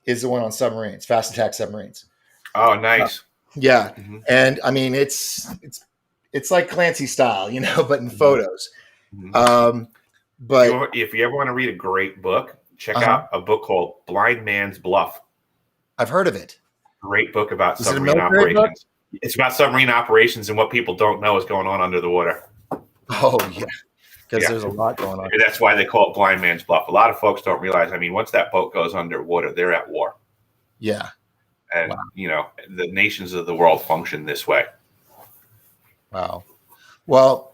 is the one on submarines, fast attack submarines. Oh, nice. Yeah. Mhm. And I mean, it's like Clancy style, but in Mhm. photos. Mhm. Um, but If you ever want to read a great book, check uh-huh. out a book called Blind Man's Bluff. I've heard of it. Great book about Is it a submarine military book? operations. It's about submarine operations and what people don't know is going on under the water. Oh, yeah. Because Yeah. there's a lot going on. And that's why they call it Blind Man's Bluff. A lot of folks don't realize, I mean, once that boat goes underwater, they're at war. Yeah. And, Wow. The nations of the world function this way. Wow. Well,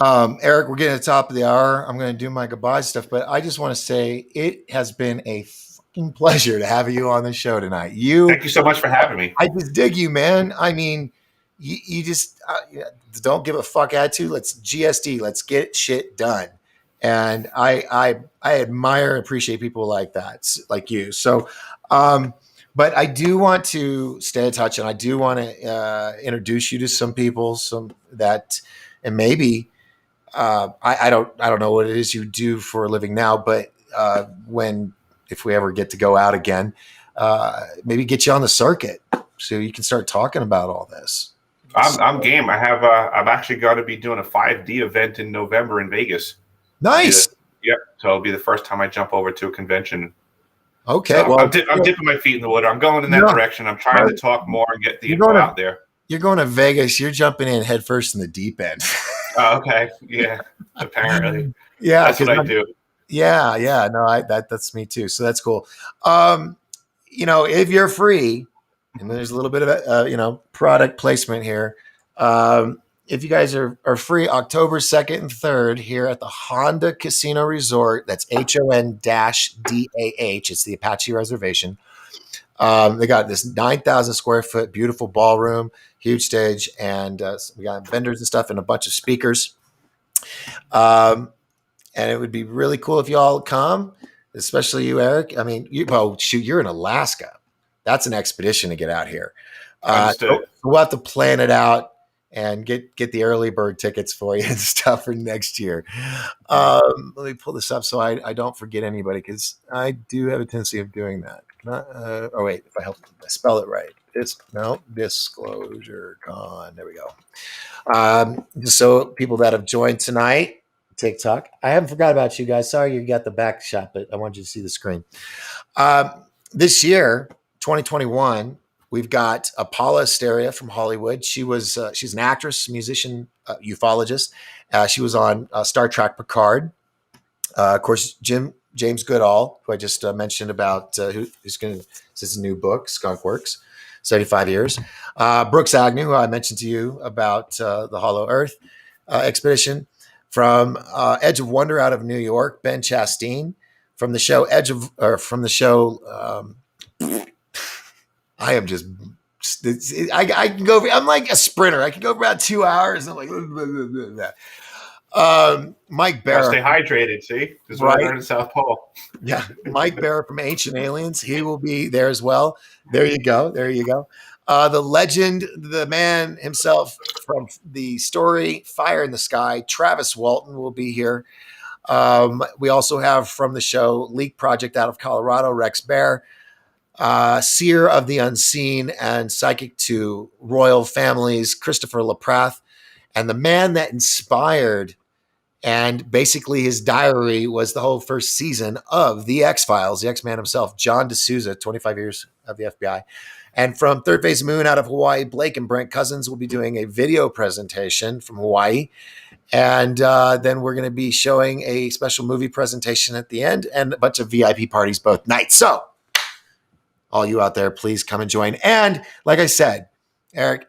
Eric, we're getting to the top of the hour. I'm going to do my goodbye stuff, but I just want to say it has been a fucking pleasure to have you on the show tonight. Thank you so much for having me. I just dig you, man. I mean, you just don't give a fuck attitude. Let's GSD. Let's get shit done. And I admire and appreciate people like that, like you. So, but I do want to stay in touch, and I do want to introduce you to some people, some that, and maybe I don't know what it is you do for a living now, but if we ever get to go out again, maybe get you on the circuit so you can start talking about all this. I'm game. I'm actually going to be doing a 5D event in November in Vegas. Nice. Yep. So it'll be the first time I jump over to a convention. Okay. So Well, I'm dipping my feet in the water. I'm going in that direction. I'm trying to talk more and get the info out there. You're going to Vegas. You're jumping in head first in the deep end. Oh, okay. Yeah. Apparently. Yeah. That's what I do. Yeah. Yeah. No, that's me too. So that's cool. If you're free, and there's a little bit of product placement here. If you guys are free October 2nd and 3rd here at the Honda Casino Resort, that's HON-DAH. It's the Apache Reservation. They got this 9,000 square foot beautiful ballroom, huge stage, and we got vendors and stuff and a bunch of speakers. And it would be really cool if you all come, especially you, Eric. I mean, you're in Alaska. That's an expedition to get out here. Understood. We'll have to plan it out and get the early bird tickets for you and stuff for next year. Let me pull this up so I don't forget anybody, because I do have a tendency of doing that. Wait, if I spell it right. Disclosure Con. There we go. Just so people that have joined tonight, TikTok. I haven't forgot about you guys. Sorry you got the back shot, but I wanted you to see the screen. This year, 2021, we've got Paula Asteria from Hollywood. She's an actress, musician, ufologist. She was on Star Trek Picard. Of course, James Goodall, who I just mentioned about, who's going to, this is a new book, Skunk Works, 75 years. Brooks Agnew, who I mentioned to you about the Hollow Earth expedition. From Edge of Wonder out of New York, Ben Chastain. From the show I am just, I can go, I'm like a sprinter. I can go for about 2 hours. I'm like, Mike Barra. Stay hydrated, see? This is what I learned in South Pole. Yeah. Mike Barra from Ancient Aliens. He will be there as well. There you go. The legend, the man himself from the story Fire in the Sky, Travis Walton, will be here. We also have from the show Leak Project out of Colorado, Rex Bear. Seer of the Unseen and Psychic to Royal Families, Christopher LaPrath, and the man that inspired, and basically his diary was the whole first season of The X-Files, the X-Man himself, John D'Souza, 25 years of the FBI. And from Third Phase Moon out of Hawaii, Blake and Brent Cousins will be doing a video presentation from Hawaii. And then we're going to be showing a special movie presentation at the end and a bunch of VIP parties both nights. So all you out there, please come and join. And like I said, Eric,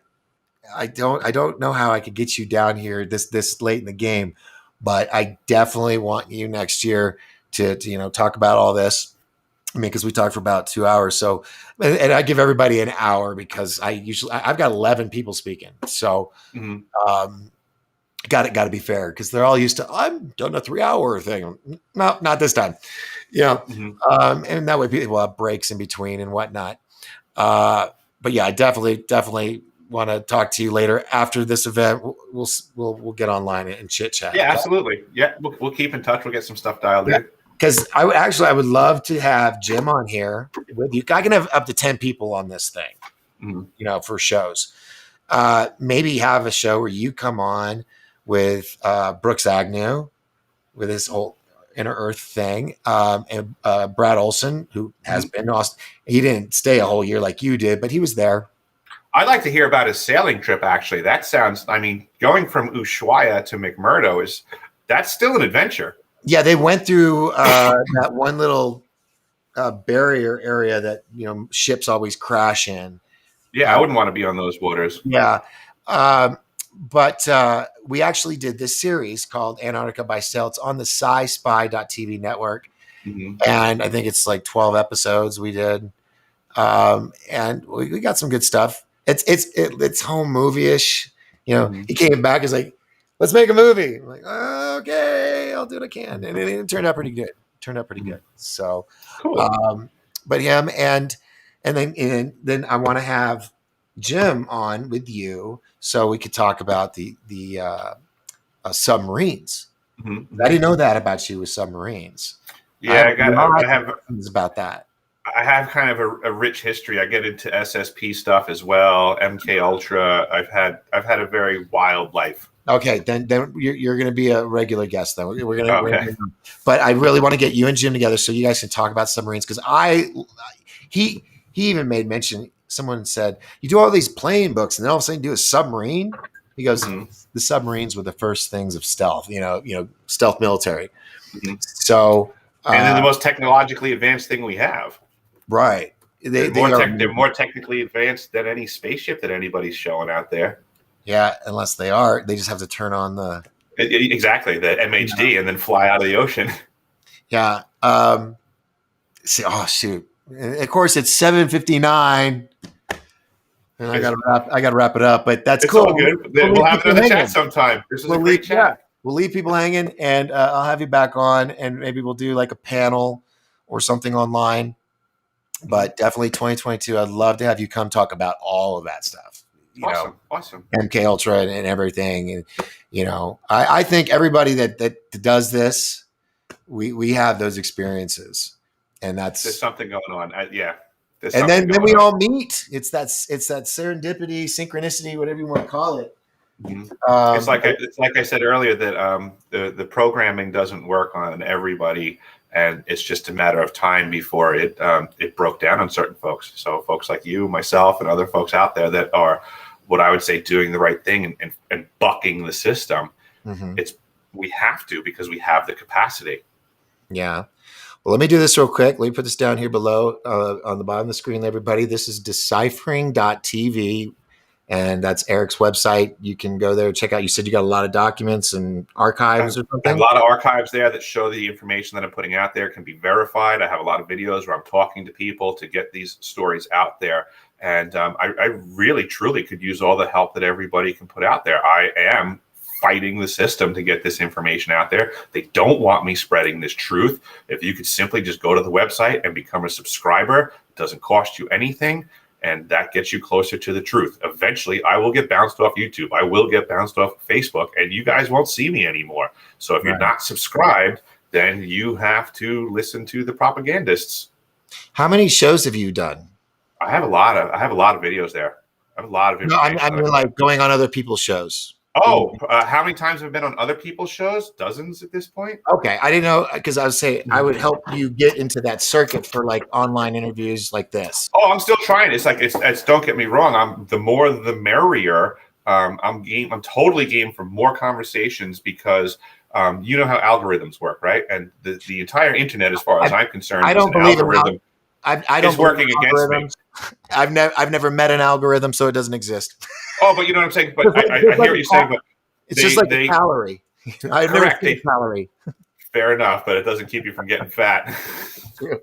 I don't know how I could get you down here this late in the game, but I definitely want you next year to talk about all this. I mean, because we talked for about 2 hours. So, and I give everybody an hour because I've got 11 people speaking. So, Mhm. got to be fair because they're all used to, I'm done a 3 hour thing. No, not this time. Mhm. And that way people have breaks in between and whatnot. But yeah, I definitely want to talk to you later after this event. We'll get online and chit chat. Yeah, absolutely. Yeah, we'll keep in touch. We'll get some stuff dialed Yeah. in. Because I would love to have Jim on here with you. I can have up to 10 people on this thing, Mhm. for shows. Maybe have a show where you come on with Brooks Agnew with his whole Inner Earth thing, and Brad Olson, who has Mhm. been to Austin. He didn't stay a whole year like you did, but he was there. I'd like to hear about his sailing trip. Actually, that sounds. I mean, going from Ushuaia to McMurdo that's still an adventure. Yeah, they went through that one little barrier area that ships always crash in. Yeah, I wouldn't want to be on those waters. Yeah. But we actually did this series called Antarctica by Sail. It's on the sci-spy.tv network. Mhm. And I think it's like 12 episodes we did. And we got some good stuff. It's home movie-ish. Mhm. He came back, he's like, let's make a movie. I'm like, okay, I'll do what I can. And it turned out pretty good. Mhm. So, Cool. but him and then I want to have Jim on with you so we could talk about the submarines. Mhm. I didn't know that about you with submarines. I Yeah, have I lots of have questions about that. I have kind of a rich history. I get into SSP stuff as well, MK Ultra. I've had a very wild life. Okay, then you're going to be a regular guest. Then we're Okay. gonna, but I really want to get you and Jim together so you guys can talk about submarines because he he even made mention. Someone said you do all these plane books and then all of a sudden you do a submarine. He goes, Mhm. the submarines were the first things of stealth. Stealth military. Mhm. So And they're the most technologically advanced thing we have. right, they are They're more technically advanced than any spaceship that anybody's showing out there. yeah. Unless they just have to turn on the Exactly, the MHD, and then fly out of the ocean. yeah. See, oh shoot! And of course, it's 7:59. And I gotta wrap it up, but that's It's cool. all good. We'll We'll leave have people another chat hanging. sometime. This was a We'll great leave, yeah, chat. we'll leave people hanging, and I'll have you back on, and maybe we'll do like a panel or something online. Mhm. But definitely 2022, I'd love to have you come talk about all of that stuff. Awesome. Awesome. MK Ultra and everything, and I think everybody that does this, we have those experiences, and There's that's something going on. Yeah, there's and something then going we on. all meet. It's that serendipity, synchronicity, whatever you want to call it. Mhm. Um, It's like I said earlier that the programming doesn't work on everybody, and it's just a matter of time before it broke down on certain folks. So folks like you, myself, and other folks out there that are what I would say doing the right thing and bucking the system. mhm. It's we have to because we have the capacity. Yeah. Well, let me do this real quick. Let me put this down here below on the bottom of the screen, everybody. This is deciphering.tv, and that's Eric's website. You can go there, check out. You said you got a lot of documents and archives or I have a something? lot of archives there that show the information that I'm putting out there can be verified. I have a lot of videos where I'm talking to people to get these stories out there. And I really, truly could use all the help that everybody can put out there. I am fighting the system to get this information out there. They don't want me spreading this truth. If you could simply just go to the website and become a subscriber, it doesn't cost you anything. And that gets you closer to the truth. Eventually, I will get bounced off YouTube. I will get bounced off Facebook, and you guys won't see me anymore. So if you're Right. not subscribed, then you have to listen to the propagandists. How many shows have you done? I have a lot of videos there. I have a lot of No, I information. mean like going on other people's shows. How many times have I been on other people's shows? Dozens at this point. Okay, I didn't know because I was saying I would help you get into that circuit for like online interviews like this. Oh, I'm still trying. It's don't get me wrong. I'm the more the merrier. I'm game. I'm totally game for more conversations because you know how algorithms work, right? And the entire internet, as far as I'm concerned, I is don't an believe in algorithm. I don't It's believe in working against me. algorithms. I've never met an algorithm, so it doesn't exist. Oh, but you know what I'm saying. But I Just like hear what you're saying. But it's just like a they calorie. I've never correct. seen a calorie. Fair enough, but it doesn't keep you from getting fat. True.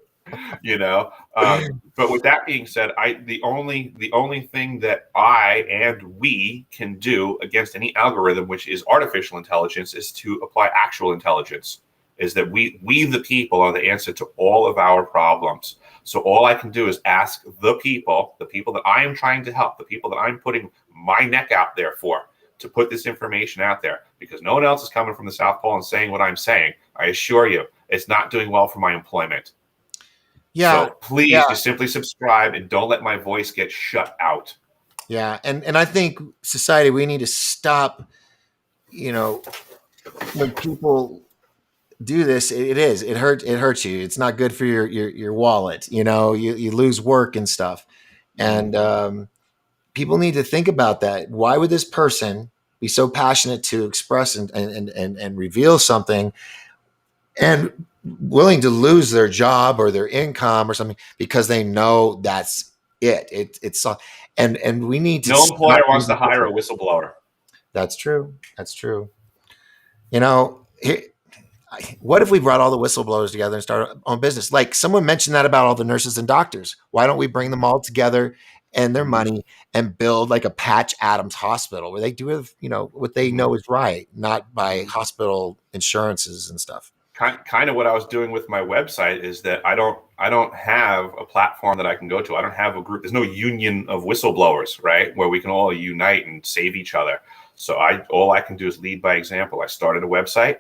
You know. But with that being said, the only thing that I and we can do against any algorithm, which is artificial intelligence, is to apply actual intelligence. Is that we the people are the answer to all of our problems. So all I can do is ask the people that I am trying to help, the people that I'm putting my neck out there for, to put this information out there, because no one else is coming from the South Pole and saying what I'm saying. I assure you, it's not doing well for my employment. Yeah, So please yeah, just simply subscribe and don't let my voice get shut out. yeah. And I think society, we need to stop. You know, when people do this, it hurts you. It's not good for your wallet. You know, you lose work and stuff. And people need to think about that. Why would this person be so passionate to express and reveal something and willing to lose their job or their income or something because they know that's it's and we need to No employer stop wants to being hire a different. whistleblower. That's true. That's true. You know, what if we brought all the whistleblowers together and started our own business? Like someone mentioned that about all the nurses and doctors. Why don't we bring them all together and their money and build like a Patch Adams hospital where they do it, what they know is right, not by hospital insurances and stuff. Kind of what I was doing with my website is that I don't have a platform that I can go to. I don't have a group. There's no union of whistleblowers, right, where we can all unite and save each other. So all I can do is lead by example. I started a website.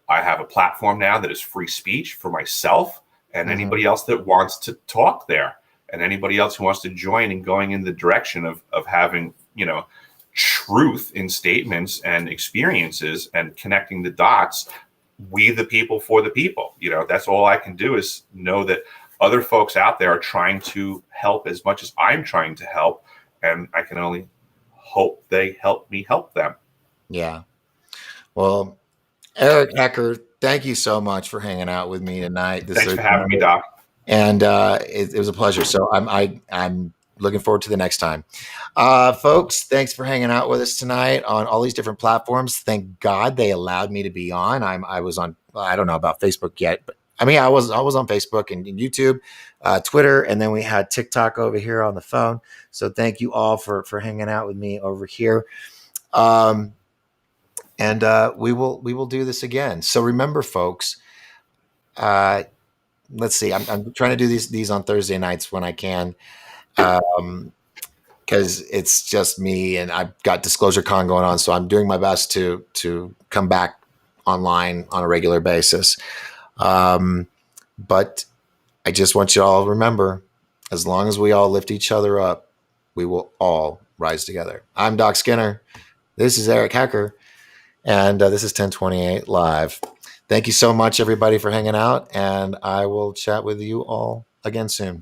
I have a platform now that is free speech for myself and anybody else that wants to talk there, and anybody else who wants to join in going in the direction of having, truth in statements and experiences and connecting the dots. We the people for the people. That's all I can do is know that other folks out there are trying to help as much as I'm trying to help, and I can only hope they help me help them. Yeah. Well, Eric Hecker, thank you so much for hanging out with me tonight. Thanks for having me, Doc. And it was a pleasure. So I'm looking forward to the next time. Folks, thanks for hanging out with us tonight on all these different platforms. Thank God they allowed me to be on. I was on, I don't know about Facebook yet, but I mean, I was on Facebook and YouTube, Twitter, and then we had TikTok over here on the phone. So thank you all for hanging out with me over here. And we will do this again. So remember, folks, let's see. I'm trying to do these on Thursday nights when I can, because it's just me and I've got Disclosure Con going on. So I'm doing my best to come back online on a regular basis. But I just want you all to remember, as long as we all lift each other up, we will all rise together. I'm Doc Skinner. This is Eric Hecker. And this is 1028 Live. Thank you so much, everybody, for hanging out. And I will chat with you all again soon.